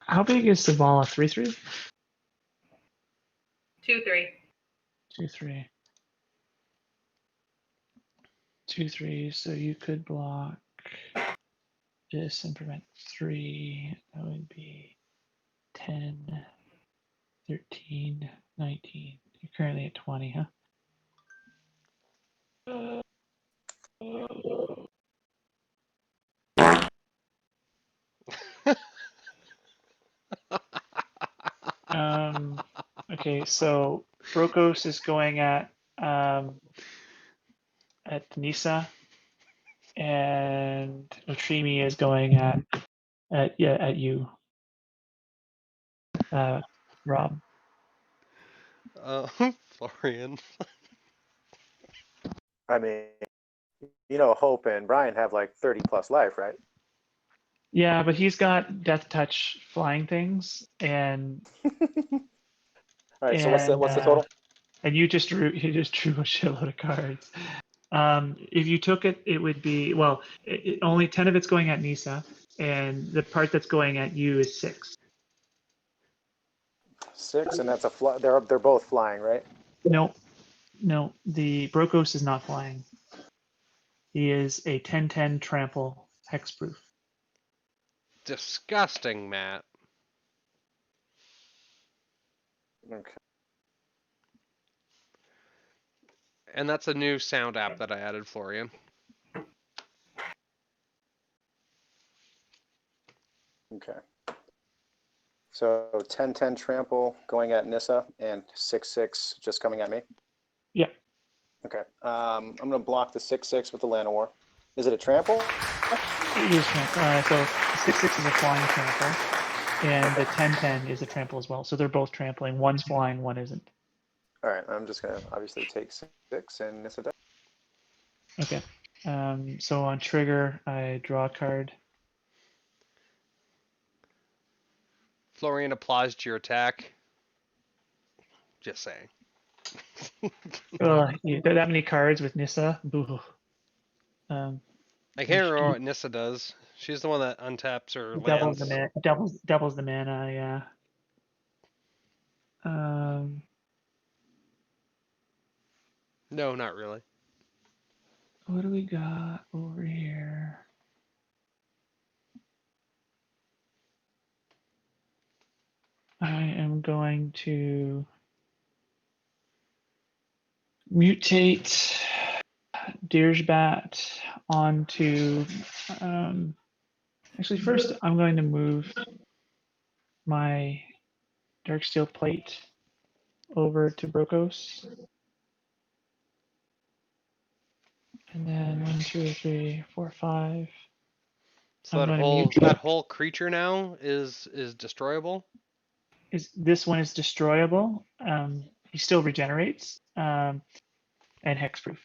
How big is Zavala? 3/3? 2/3. 2/3. 2/3. So you could block this and prevent 3. That would be 10, 13, 19. You're currently at 20, huh? Okay, so Brokos is going at Nisa, and Otrimi is going at you, Rob. Florian. I mean, Hope and Brian have like 30 plus life, right? Yeah, but he's got Death Touch flying things, and All right. So what's the total? And you just drew a shitload of cards. If you took it, it would be only 10 of it's going at Nisa, and the part that's going at you is 6. 6, and that's a fly. They're both flying, right? No, the Brokos is not flying. He is a 10/10 trample hexproof. Disgusting, Matt. Okay. And that's a new sound app that I added, Florian. Okay. So 10/10 trample going at Nissa and 6/6 just coming at me. Yeah. Okay. I'm gonna block the 6/6 with the Llanowar. Is it a trample? It is trample. So 6/6 is a flying trample, and the 10/10 is a trample as well. So they're both trampling. One's flying, one isn't. All right. I'm just gonna obviously take 6 and Nissa does. Okay. So on trigger, I draw a card. Florian applies to your attack. Just saying. That many cards with Nissa. Boo. I can't remember what Nissa does. She's the one that untaps her Doubles lands. doubles the mana. Yeah. No, not really. What do we got over here? I am going to mutate Dirgebat onto. Actually, first I'm going to move my Darksteel plate over to Brokos. And then 1, 2, 3, 4, 5. So that whole creature now is destroyable. This one is destroyable. He still regenerates, and hexproof.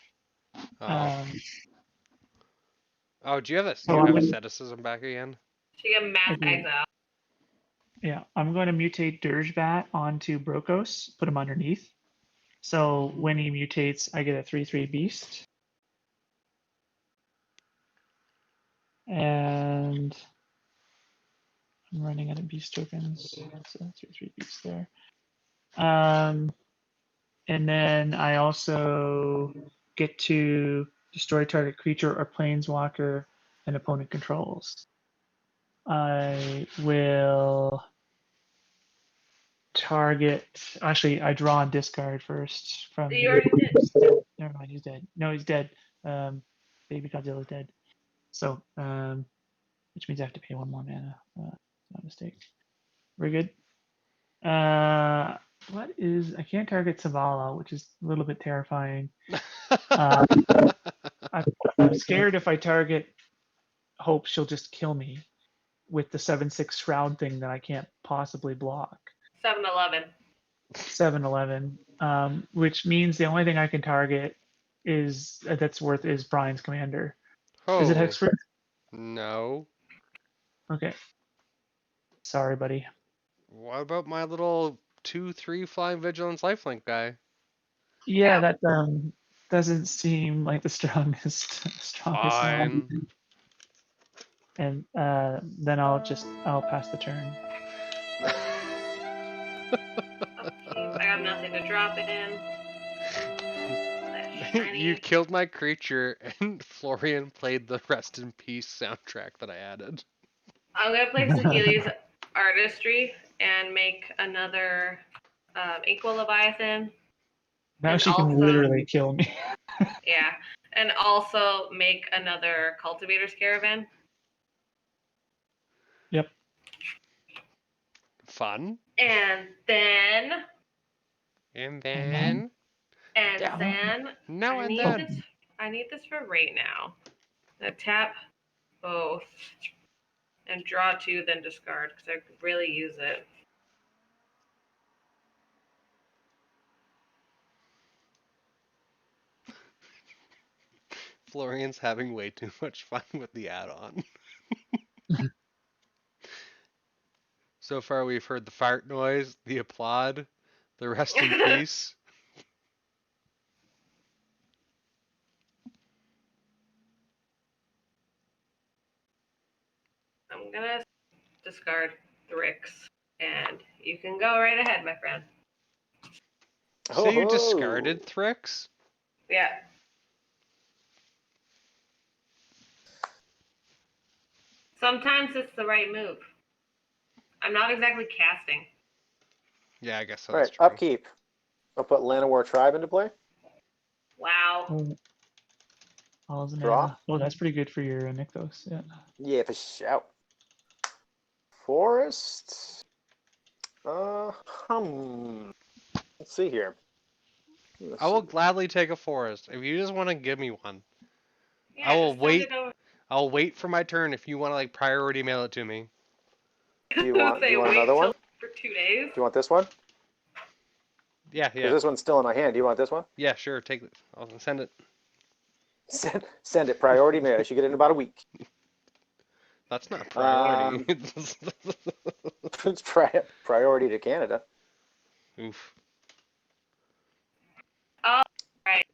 Oh, do you have asceticism back again? So you get mass exile. Yeah, I'm going to mutate Dirgebat onto Brokos, put him underneath. So when he mutates, I get a 3/3 beast. And I'm running out of beast tokens. So 3/3 beast there. And then I also get to destroy target creature or planeswalker an opponent controls. I will target. Actually, I draw and discard first from. You already did. Never mind, he's dead. No, he's dead. Baby Godzilla's dead. So, which means I have to pay 1 more mana. Not a mistake. We're good. What is? I can't target Zavala, which is a little bit terrifying. I'm scared if I target Hope, she'll just kill me. with the 7/6 shroud thing that I can't possibly block. 7-Eleven. 7/11, which means the only thing I can target is that's worth is Brian's commander. Is it Oh, Hexproof? no. Okay. Sorry, buddy. What about my little 2/3 flying vigilance lifelink guy? Yeah, Yeah. that doesn't seem like the strongest one. Fine. And then I'll pass the turn. Upkeep. I have nothing to drop it in. You killed my creature, and Florian played the Rest in Peace soundtrack that I added. I'm gonna play Sahili's Artistry and make another Equal Leviathan. Now And she can also- literally kill me. Yeah, and also make another Cultivator's Caravan. Yep. Fun. And then And then- then. No, I and need then. this. I need this for right now. I tap both and draw 2, then discard because I could really use it. Florian's having way too much fun with the add-on. So far, we've heard the fart noise, the applaud, the rest in peace. I'm gonna discard Thrix, and you can go right ahead, my friend. So you Ho-ho. discarded Thrix? Yeah. Sometimes it's the right move. I'm not exactly casting. Yeah, I guess so. All That's right, true. upkeep. I'll put Llanowar Tribe into play. Wow. All the Draw. mana. Oh, that's pretty good for your Nykthos. Yeah. Yeah, for shout. Forest. Let's see here. Let's I will see. gladly take a forest if you just want to give me one. Yeah, I will just send wait. it over. I'll wait for my turn if you want to like priority mail it to me. Do you want They wait another one? for 2 days. Do you want this one? Yeah, Because yeah, this one's still in my hand. Do you want this one? yeah. Sure, take it. I'll send it. Send it. Priority mail. You should get it in about a week. That's not priority. It's priority to Canada. Oof. Oh, right.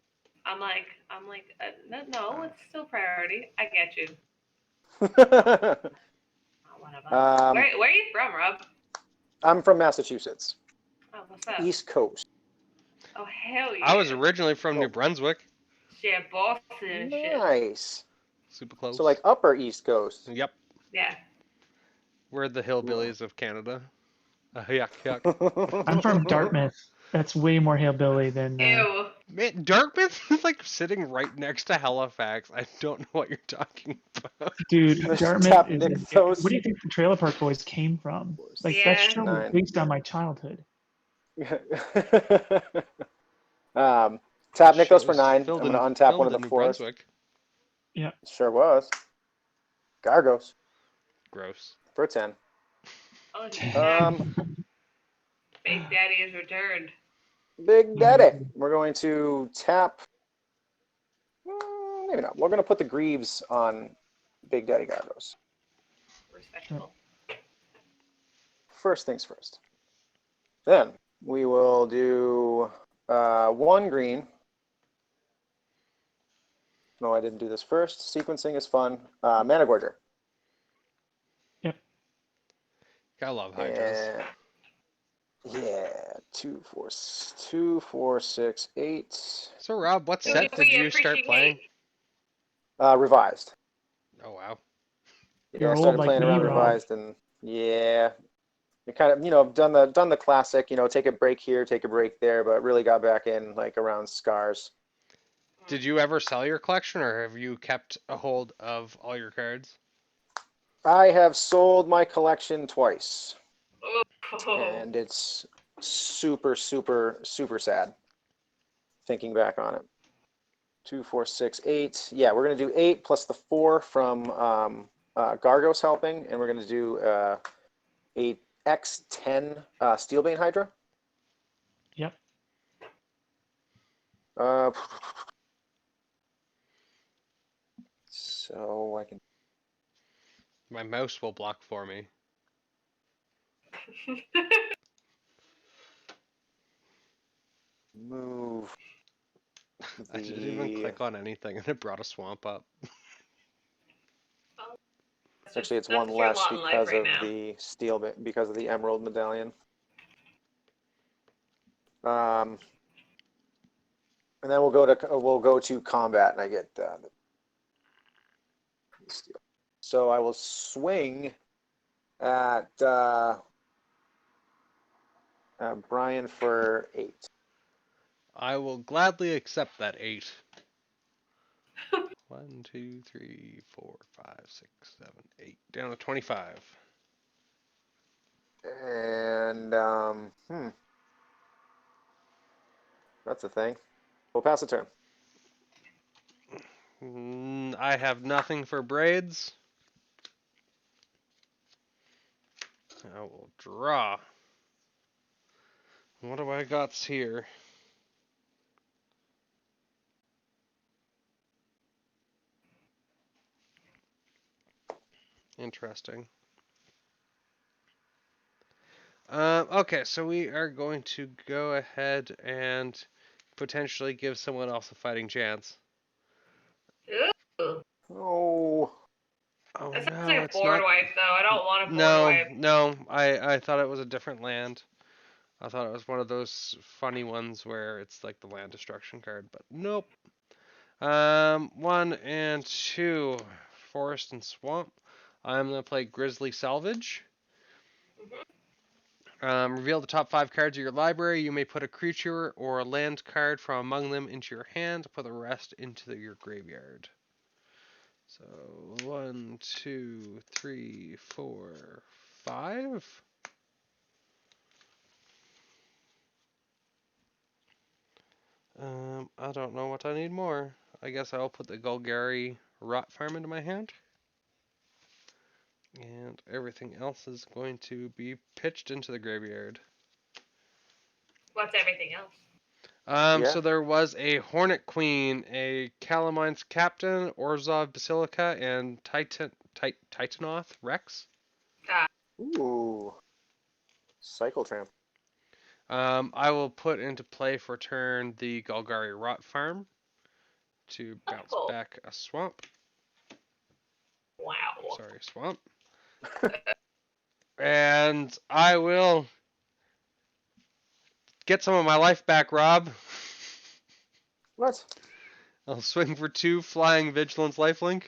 I'm like, no, it's still priority. I get you. Oh, whatever. Where are you from, Rob? I'm from Massachusetts, Oh, what's up? East Coast. Oh, hell yeah. I was originally from Oh. New Brunswick. Shit, Boston and shit. Nice. Super close. So like upper East Coast. Yep. Yeah. We're the hillbillies of Canada. Yuck, yuck. I'm from Dartmouth. That's way more hillbilly than. Ew. Man, Dartmouth is like sitting right next to Halifax. I don't know what you're talking about. Dude, Tap Dartmouth is. Nykthos. What do you think the Trailer Park Boys came from? Like Yeah. that show was 9. based on my childhood. Tap Shit Nykthos for was 9. I'm filmed going to in- untap one filmed of the in New forests. Brunswick. Sure was. Gargos Gross. for 10. Oh, shit. Big Daddy has returned. Big Daddy. We're going to tap. Maybe not. We're going to put the Greaves on Big Daddy Gargos. Respectable. First things first. Then we will do 1 green. No, I didn't do this first. Sequencing is fun. Mana Gorger. I love hydras. And yeah, 2, 4, 6, 8. So Rob, what We set did you start appreciate- playing? Revised. Oh wow. Yeah, You're I old started like playing me, around Rob. revised, and yeah, you kind of done the classic, take a break here, take a break there, but really got back in like around Scars. Did you ever sell your collection, or have you kept a hold of all your cards? I have sold my collection twice, Oh. and it's super, super, super sad. Thinking back on it. 2, 4, 6, 8. Yeah, we're gonna do 8 plus the 4 from Gargos helping, and we're going to do a X10 Steelbane Hydra. Yep. So I can My mouse will block for me. move I didn't even click on anything and it brought a swamp up. Actually, it's That's one just your less lot in life because right of now. the because of the Emerald Medallion. And then we'll go to combat, and I get steel. So I will swing at Brian for 8. I will gladly accept that 8. 1, 2, 3, 4, 5, 6, 7, 8. Down to 25. And that's a thing. We'll pass the turn. I have nothing for braids. I will draw. What do I got here? Interesting. Okay, so we are going to go ahead and potentially give someone else a fighting chance. Ooh. Oh, Oh That sounds no, like a it's board not. wipe, though. I don't want a board No, wipe. no. I thought it was a different land. I thought it was one of those funny ones where it's like the land destruction card, but nope. 1 and 2, forest and swamp. I'm gonna play Grizzly Salvage. Reveal the top 5 cards of your library. You may put a creature or a land card from among them into your hand. Put the rest into your graveyard. So 1, 2, 3, 4, 5. I don't know what I need more. I guess I'll put the Golgari Rot Farm into my hand. And everything else is going to be pitched into the graveyard. What's everything else? Yeah. So there was a Hornet Queen, a Calamine's Captain, Orzhov Basilica, and Titanoth Rex. Ooh. Cycle Tramp. I will put into play for turn the Golgari Rot Farm to bounce cool. back a swamp. Wow. Sorry, swamp. And I will get some of my life back, Rob. What? I'll swing for 2 flying vigilance lifelink.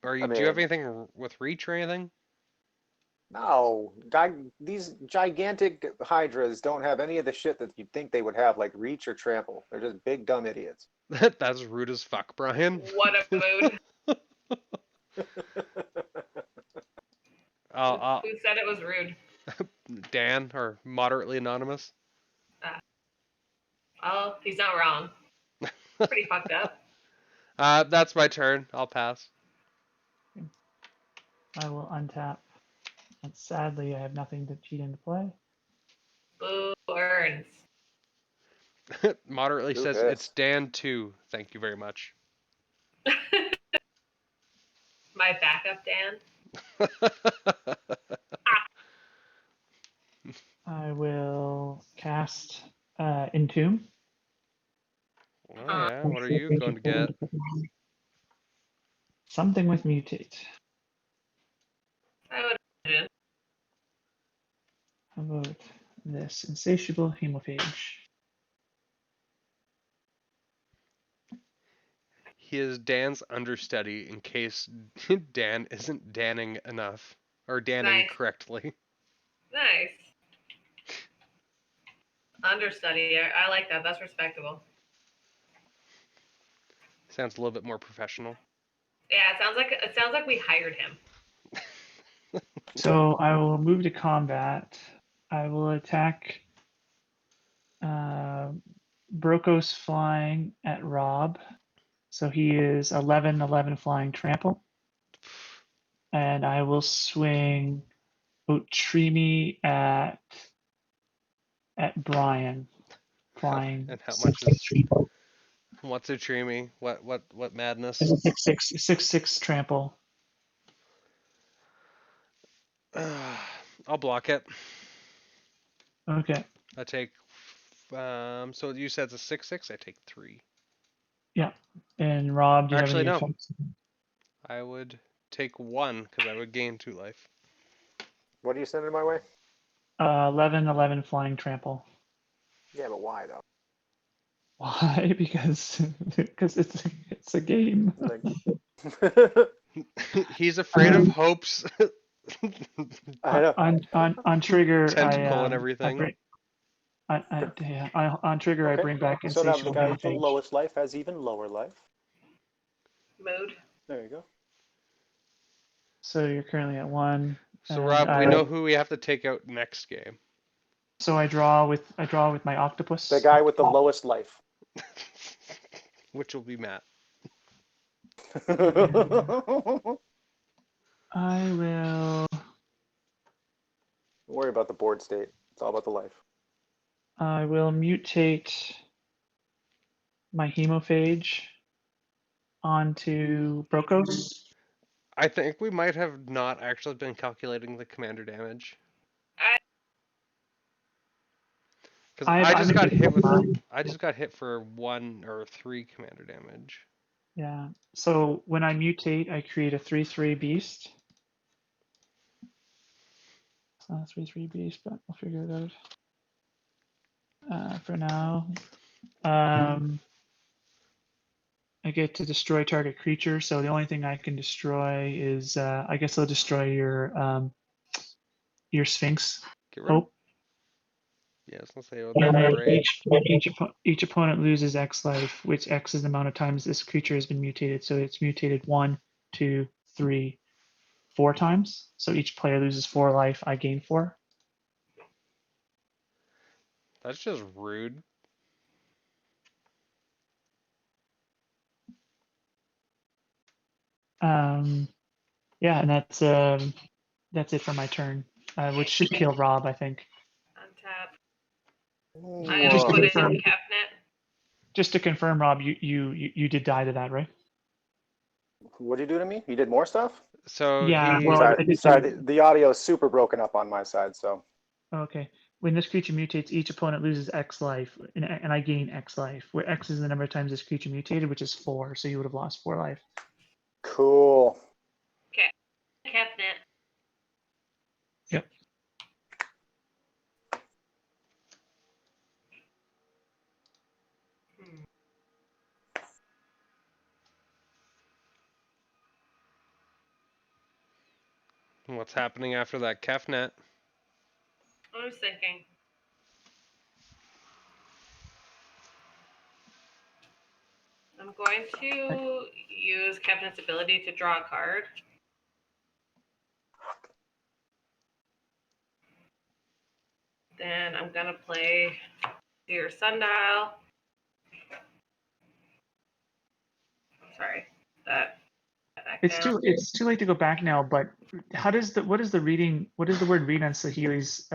Or do you have anything with reach or anything? No. These gigantic hydras don't have any of the shit that you'd think they would have, like reach or trample. They're just big dumb idiots. That's rude as fuck, Brian. What a mood. I'll, Who said it was rude? Dan, or moderately anonymous. Oh, he's not wrong. Pretty fucked up. That's my turn. I'll pass. I will untap. And sadly, I have nothing to cheat into play. Boo earns. Moderately Who says is? it's Dan 2. Thank you very much. My backup, Dan. I will cast Entomb. Oh yeah, what are you going to get? Something with mutate. I would imagine. How about this? Insatiable Hemophage. He is Dan's understudy in case Dan isn't danning enough. Or danning Nice. correctly. Nice. Understudy. I like that. That's respectable. Sounds a little bit more professional. Yeah, it sounds like we hired him. So I will move to combat. I will attack Brokos flying at Rob. So he is 11 flying trample. And I will swing Otrimi at Brian. Flying And how much 6 is what's Otrimi? What madness? It's a 6/6 trample. I'll block it. Okay. I take so you said it's a 6/6, I take 3. Yeah. And Rob, do you Actually, have no. any effects? I would take 1 because I would gain 2 life. What are you sending my way? 11 flying trample. Yeah, but why though? Why? Because it's a game. Like, He's afraid of Hope's I know. On trigger, tentacle and I everything. bring on trigger I Okay. bring back So now the insatiable guy with the heritage. lowest life has even lower life. Mood. There you go. So you're currently at 1. So and Rob, we know who we have to take out next game. So I draw with my octopus. The guy with the lowest life. Which will be Matt. I will. Don't worry about the board state. It's all about the life. I will mutate my hemophage onto Brokos. I think we might have not actually been calculating the commander damage. Because I just got hit with I just got hit for 1 or 3 commander damage. Yeah. So when I mutate, I create a 3/3 beast. It's not a 3/3 beast, but I'll figure it out. For now, I get to destroy target creature. So the only thing I can destroy is, I guess I'll destroy your Sphinx. Get rid of? Hope. Yeah, I was gonna say it would And be then great. each opponent loses X life, which X is the amount of times this creature has been mutated. So it's mutated 1, 2, 3, 4 times. So each player loses 4 life. I gain 4. That's just rude. Yeah, and that's it for my turn, which should kill Rob, I think. Untap. Whoa. I gotta put it in Capnet. Just to confirm, Rob, you did die to that, right? What did you do to me? You did more stuff? So Yeah, he, well, Sorry, the audio is super broken up on my side, so. Okay. When this creature mutates, each opponent loses X life, and I gain X life, where X is the number of times this creature mutated, which is 4, so you would have lost 4 life. Cool. Okay. Capnet. Yep. what's happening after that Kefnet? I was thinking. I'm going to use Captain's ability to draw a card. Then I'm gonna play Dear Sundial. Sorry, that. It's too late to go back now. But what is the word read on Sahili's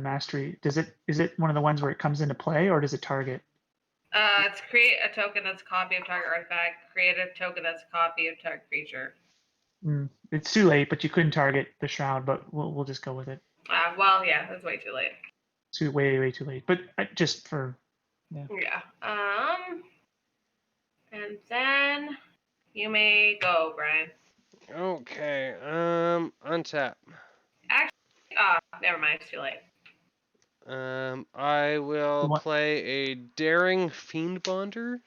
mastery? Is it one of the ones where it comes into play, or does it target? It's create a token that's a copy of target artifact. Create a token that's a copy of target creature. It's too late, but you couldn't target the shroud. But we'll just go with it. Well, yeah, that's way too late. Way too late. But just for Yeah. And then you may go, Brian. Okay. Untap. Actually, never mind. It's too late. I will play a Daring Fiend Bonder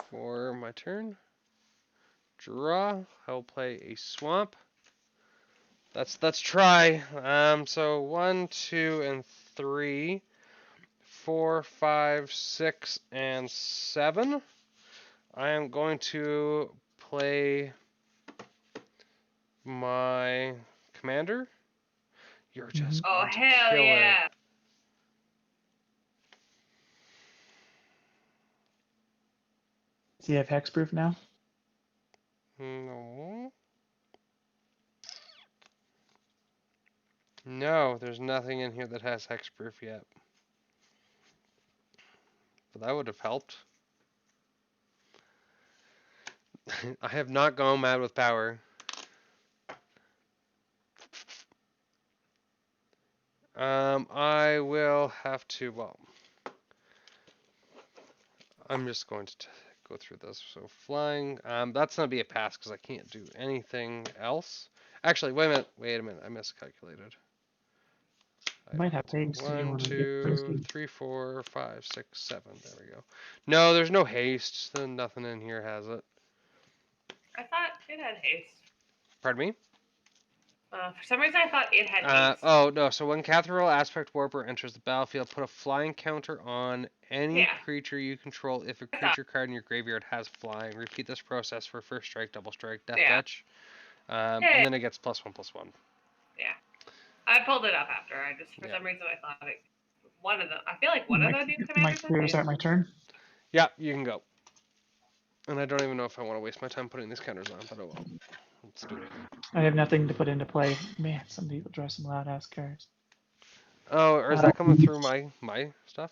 for my turn. Draw. I will play a Swamp. Let's try. So 1, 2, and 3, 4, 5, 6, and 7. I am going to play my commander. You're just Oh, going to hell kill yeah. it. Does he have hexproof now? No. No, there's nothing in here that has hexproof yet. But that would have helped. I have not gone mad with power. I will have to, well, I'm just going to go through this. So flying, that's gonna be a pass because I can't do anything else. Actually, wait a minute, I miscalculated. You might have haste if you 1, want to get 2, thirsty. 3, 4, 5, 6, 7. There we go. No, there's no haste. So nothing in here has it. I thought it had haste. Pardon me? For some reason, I thought it had haste. Oh no, so when Kathril Aspect Warper enters the battlefield, put a flying counter on any Yeah. creature you control if a creature card in your graveyard has flying. Repeat this process for first strike, double strike, death touch. And then it gets +1/+1. Yeah. I pulled it up after. I just, for some reason, I thought it. One of them. I feel like one of the new commanders had haste. Is that my turn? Yeah, you can go. And I don't even know if I want to waste my time putting these counters on, but oh well. Let's do it. I have nothing to put into play. Man, some people draw some loud ass cards. Oh, or is that coming through my stuff?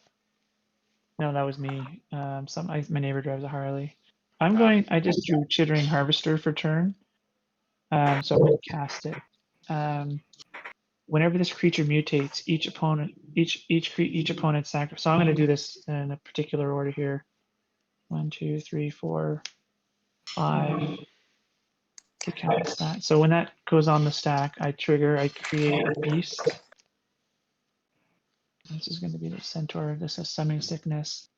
No, that was me. My neighbor drives a Harley. I just drew Chittering Harvester for turn. So I'm going to cast it. Whenever this creature mutates, each opponent sacrifices. So I'm going to do this in a particular order here. 1, 2, 3, 4, 5 to cast that. So when that goes on the stack, I create a beast. This is going to be the centaur. This is Summoning Sickness.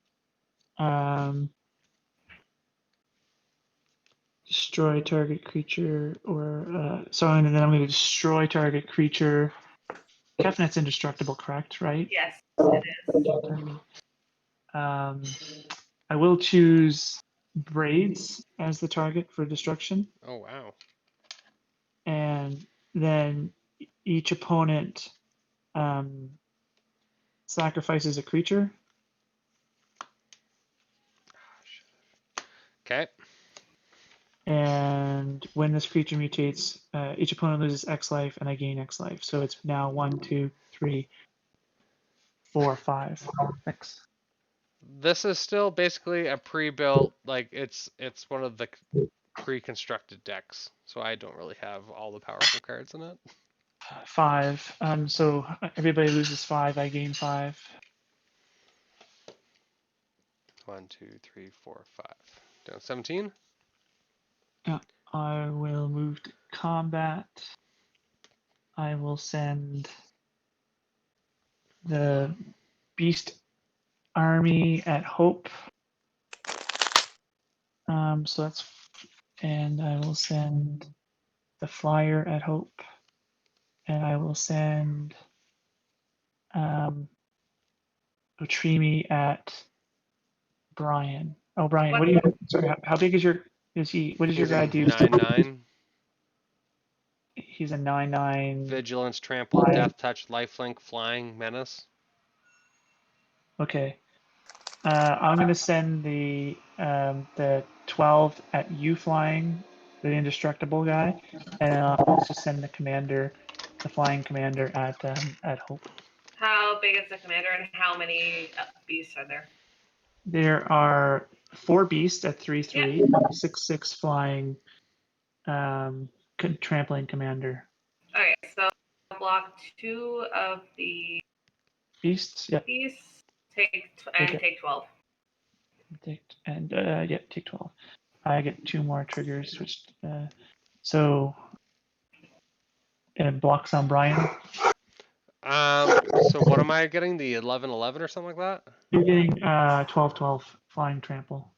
Destroy target creature, and then I'm going to destroy target creature. Kefnet's indestructible, correct? Right? Yes, it is. I will choose Braids as the target for destruction, Oh wow. and then each opponent sacrifices a creature. Okay. And when this creature mutates, each opponent loses X life, and I gain X life. So it's now 1, 2, 3, 4, 5. X. This is still basically a pre-built, like it's one of the pre-constructed decks, so I don't really have all the powerful cards in it. 5. So everybody loses 5. I gain 5. 1, 2, 3, 4, 5. Down 17. Yeah. I will move to combat. I will send the Beast Army at Hope. And I will send the Flyer at Hope. And I will send Otrimi at Brian. Oh, Brian, what do you? Sorry, how big is your? What does your guy do? 9/9. He's a 9/9. Vigilance, trample, death touch, lifelink, flying, menace. Okay. I'm gonna send the 12 at you flying, the indestructible guy, and I'll also send the flying commander at Hope. How big is the commander, and how many beasts are there? There are 4 beasts at 3/3, 6/6 flying, trampling commander. Okay, so block 2 of the Beasts. Yep. beasts. Take 12. Take 12. I get 2 more triggers switched. So it blocks on Brian. So what am I getting? The 11/11 or something like that? You're getting 12/12 flying trample,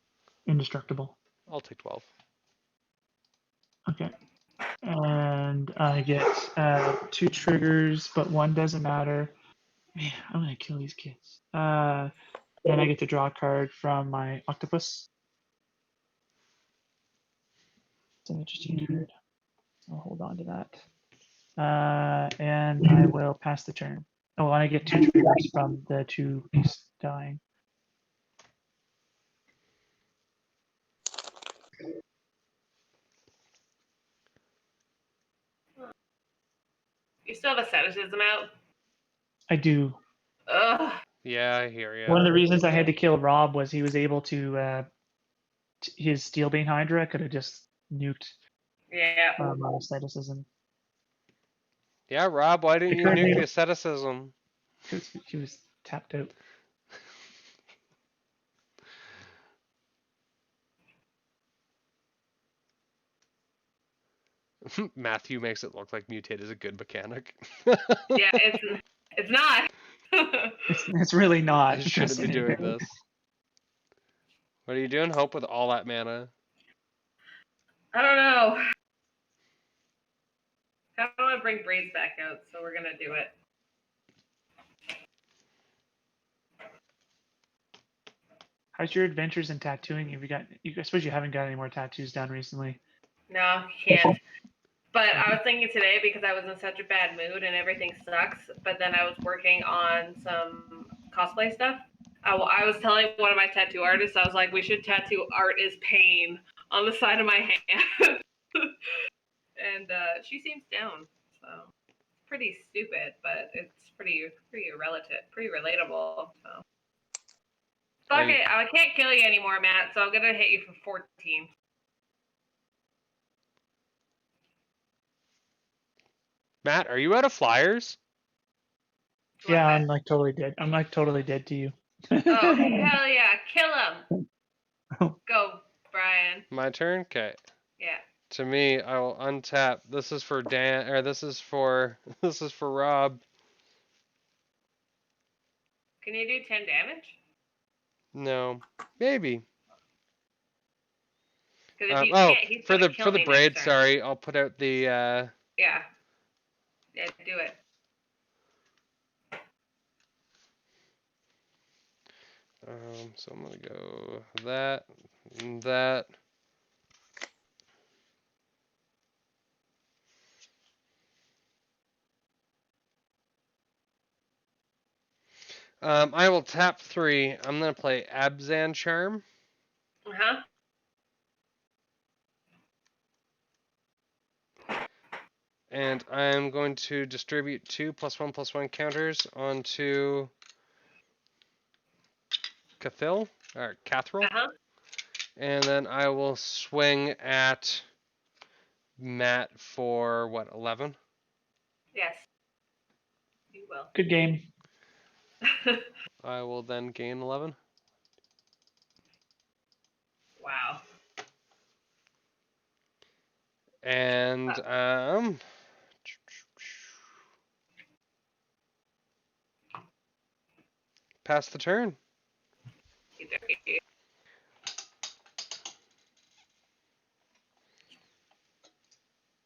indestructible. I'll take 12. Okay. And I get 2 triggers, but 1 doesn't matter. Man, I'm gonna kill these kids. Then I get to draw a card from my octopus. It's an interesting card. I'll hold on to that. And I will pass the turn. Oh, and I get 2 triggers from the 2 beasts dying. You still have asceticism out? I do. Ugh. Yeah, I hear ya. One of the reasons I had to kill Rob was he was able to his Steelbane Hydra could have just nuked Yeah. my asceticism Yeah, Rob, why didn't you Because nuke they- the asceticism? because he was tapped out. Matthew makes it look like mutate is a good mechanic. Yeah, it's not. It's really not. I shouldn't be doing this. What are you doing? Hope with all that mana. I don't know. I don't want to bring Braids back out, so we're gonna do it. How's your adventures in tattooing? Have you got? I suppose you haven't got any more tattoos done recently. No, can't. But I was thinking today because I was in such a bad mood and everything sucks. But then I was working on some cosplay stuff. I was telling one of my tattoo artists, I was like, we should tattoo "Art is Pain" on the side of my hand. And she seems down. So it's pretty stupid, but it's pretty relatable. So fuck it, I can't kill you anymore, Matt. So I'm gonna hit you for 14. Matt, are you out of flyers? Yeah, I'm like totally dead. I'm like totally dead to you. Oh hell yeah, kill him! Go, Brian. My turn? Okay. Yeah. To me, I will untap. This is for Dan, or this is for Rob. Can you do 10 damage? No, maybe. Because if you Oh, can't, he's for gonna the kill me braid. next turn. Sorry, I'll put out the. Yeah. Yeah, do it. So I'm gonna go that and that. I will tap 3. I'm gonna play Abzan Charm. Uh-huh. And I'm going to distribute 2 +1/+1 counters onto Kathril. Uh-huh. And then I will swing at Matt for what, 11? Yes. You will. Good game. I will then gain 11. Wow. And pass the turn.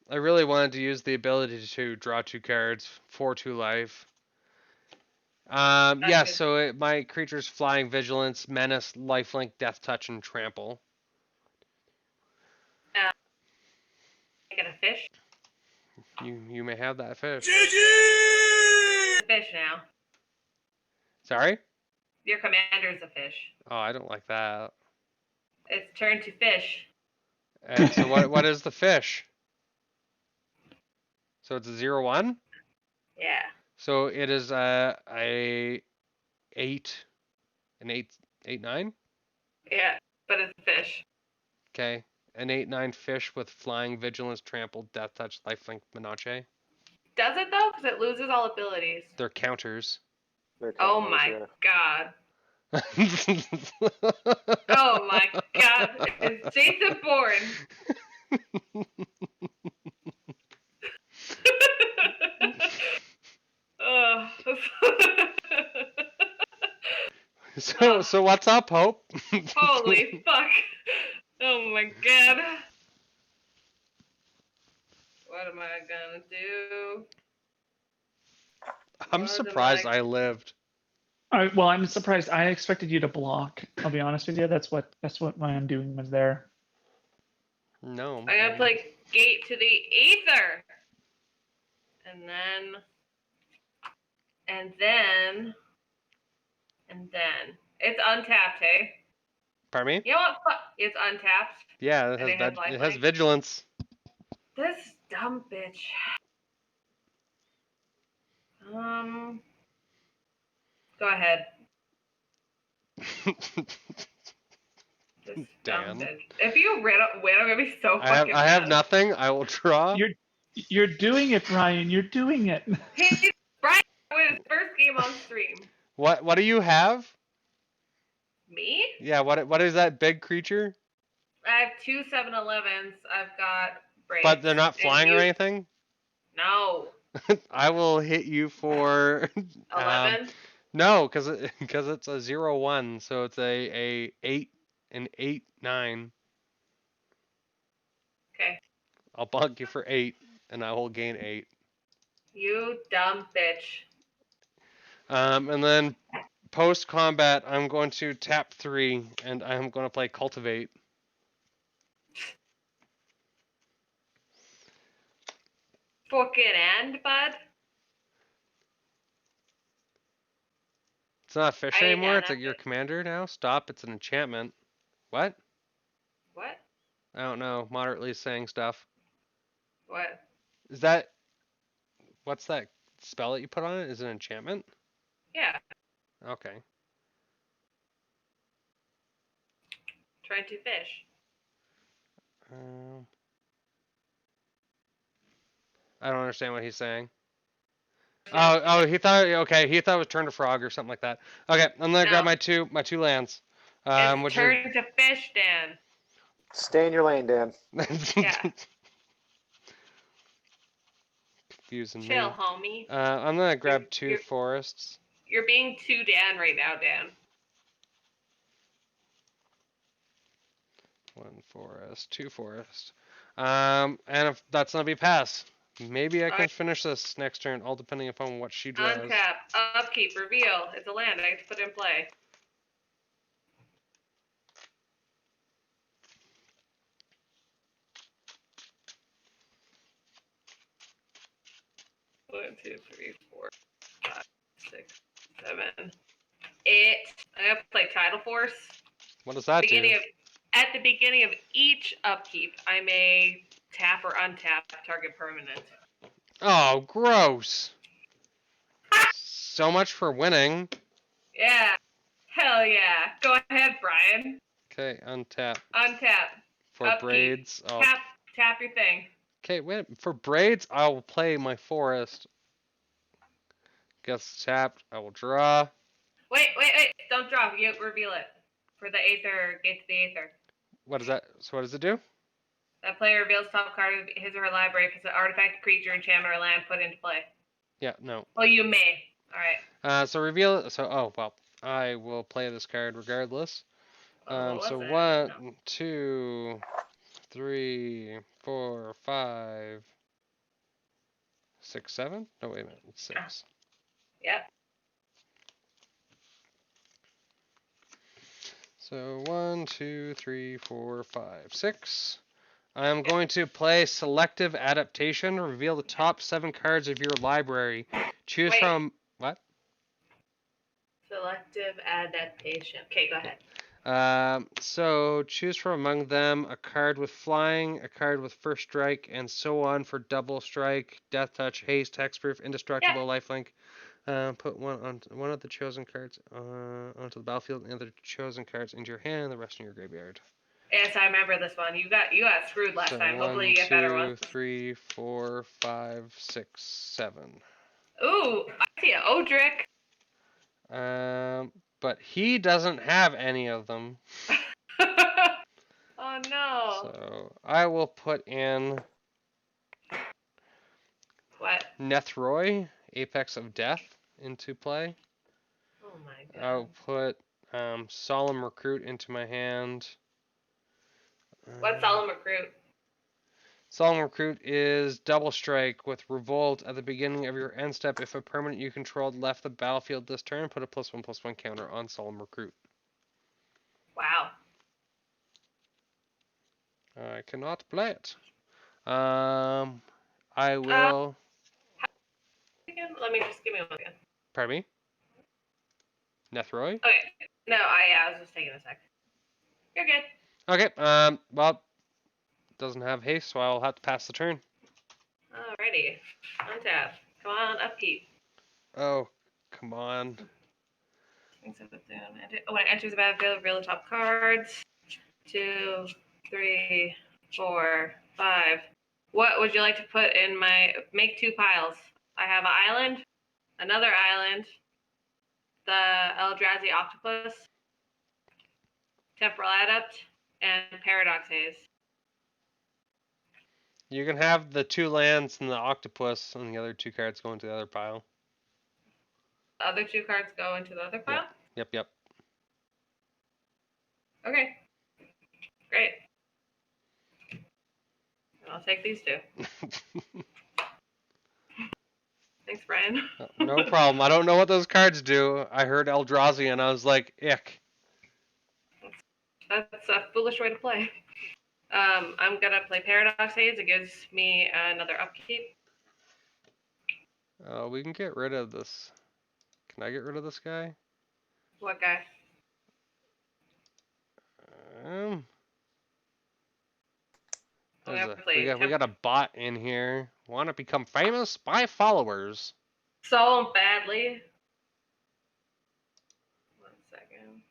I really wanted to use the ability to draw 2 cards for 2 life. Yeah, so my creature's flying, vigilance, menace, lifelink, death touch, and trample. Get a fish? You may have that fish. It's a fish now. Sorry? Your commander's a fish. Oh, I don't like that. It's turn to fish. And so what is the fish? So it's a 0/1? Yeah. So it is a 8, an 8/9? Yeah, but it's a fish. Okay. An 8/9 fish with flying, vigilance, trample, death touch, lifelink, menace. Does it though? Because it loses all abilities. They're counters. Oh my god. Oh my god. Is Jason born? Oh. So what's up, Hope? Holy fuck. Oh my god. What am I gonna do? I'm surprised I lived. Well, I'm surprised. I expected you to block. I'll be honest with you. That's what my undoing was there. No. I gotta play Gate to the Ether. And then it's untapped, hey? Pardon me? You know what? It's untapped. Yeah, it has vigilance. This dumb bitch. Go ahead. Just dumb Dan. bitch. If you win, I'm gonna be so I fucking have mad. nothing. I will draw. You're doing it, Brian. You're doing it. Hey, Brian win his first game on stream. What do you have? Me? Yeah, what is that big creature? I have two 7-Elevens. I've got Braids. But they're not flying or anything? No. I will hit you for 11? no, cuz it's a 0-1, so it's a 8 an 8-9. Okay. I'll bug you for 8 and I will gain 8. You dumb bitch. And then post combat, I'm going to tap 3 and I'm going to play Cultivate. Fucking end, bud. It's not a fish I ain't anymore. done It's like your nothing. commander now. Stop. It's an enchantment. What? What? I don't know. Moderately saying stuff. What? Is that what's that spell that you put on it? Is it an enchantment? Yeah. Okay. Trying to fish. I don't understand what he's saying. Oh, he thought okay. He thought it was turn to frog or something like that. Okay, I'm gonna grab No. my two lands. It's Which turn to fish, Dan. Stay in your lane, Dan. is Yeah. confusing Chill, me. homie. I'm gonna grab 2 you're- forests. You're being too Dan right now, Dan. 1 forest, 2 forest. And if that's gonna be pass, maybe I can Alright. finish this next turn, all depending upon what she draws. Untap, upkeep, reveal. It's a land I get to put in play. One, 2, 3, 4, 5, 6, 7, 8. I'm gonna play Tidal Force. What does that do? At the beginning of each upkeep, I may tap or untap target permanent. Oh, gross. So much for winning. Yeah. Hell yeah. Go ahead, Brian. Okay, untap. Untap. For Upkeep. braids. Oh. Tap your thing. Okay, wait. For braids, I will play my forest. Gets tapped. I will draw. Wait. Don't drop. You reveal it. For the Aether, Gate to the Aether. What is that? So what does it do? That player reveals top card of his or her library if it's an artifact, creature, enchantment, or land put into play. Yeah, no. Well, you may. Alright. So reveal it. So, oh, well. I will play this card regardless. What So was it? 1, 2, 3, 4, 5, 6, 7? No, wait a minute. It's 6. Yep. So 1, 2, 3, 4, 5, 6. I'm going to play Selective Adaptation. Reveal the top 7 cards of your library. Choose Wait. from what? Selective adaptation. Okay, go ahead. So choose from among them a card with flying, a card with first strike, and so on for double strike, death touch, haste, hexproof, indestructible, lifelink. Put one of the chosen cards onto the battlefield, and the other chosen cards into your hand, and the rest in your graveyard. Yes, I remember this one. You got screwed last So time. 1, Hopefully you get better 2, ones. 3, 4, 5, 6, 7. Ooh, I see an Odric. But he doesn't have any of them. Oh no. So I will put in What? Nethroi, Apex of Death, into play. Oh my god. I'll put Solemn Recruit into my hand. What's Solemn Recruit? Solemn Recruit is double strike with Revolt at the beginning of your end step. If a permanent you controlled left the battlefield this turn, put a +1/+1 counter on Solemn Recruit. Wow. I cannot play it. I will. Let me just give me one second. Pardon me? Nethroi? Okay. No, I was just taking a sec. You're good. Okay, well, doesn't have haste, so I'll have to pass the turn. Alrighty. Untap. Come on, upkeep. Oh, come on. When it enters the battlefield, reveal the top cards. 2, 3, 4, 5. What would you like to put in my... Make 2 piles. I have an island, another island, the Eldrazi Octopus, Temporal Adept, and Paradox Haze. You can have the 2 lands and the octopus, and the other 2 cards go into the other pile. The other 2 cards go into the other pile? Yep. Okay. Great. I'll take these 2. Thanks, Brian. No problem. I don't know what those cards do. I heard Eldrazi and I was like, ick. That's a foolish way to play. I'm gonna play Paradox Haze. It gives me another upkeep. We can get rid of this. Can I get rid of this guy? What guy? We got a bot in here. Want to become famous? Buy followers. So badly. 1 second.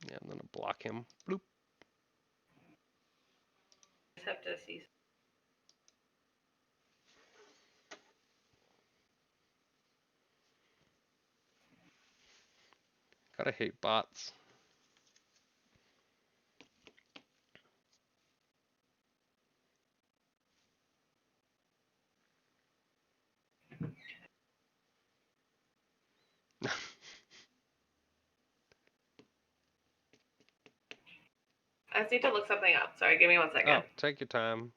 Yeah, I'm gonna block him. Bloop. Just have to see. Gotta hate bots. I just need to look something up. Sorry, give me 1 second. Oh, take your time.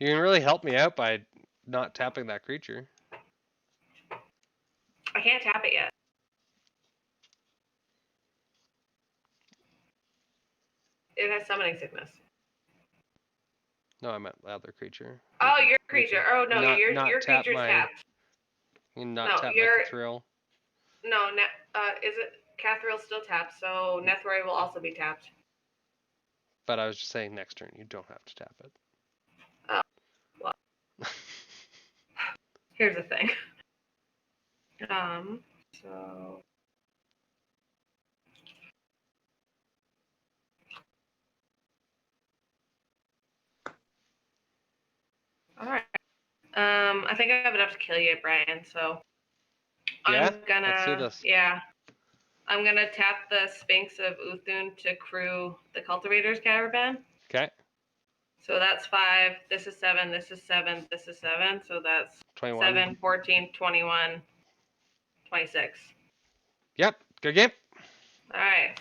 You can really help me out by not tapping that creature. I can't tap it yet. It has summoning sickness. No, I meant the other creature. Oh, your creature. Oh no, your creature's tapped. You can not tap my Kathril. No, is it Kathril still tapped? So Nethroi will also be tapped. But I was just saying next turn you don't have to tap it. Oh, well. Here's the thing. So. All right. I think I have enough to kill you, Brian. So. Yeah? I'm gonna. Let's see this. Yeah. I'm gonna tap the Sphinx of Uthun to crew the Cultivator's Caravan. Okay. So that's 5. This is 7. This is 7. This is 7. So that's 21. 7, 14, 21, 26. Yep. Good game. All right.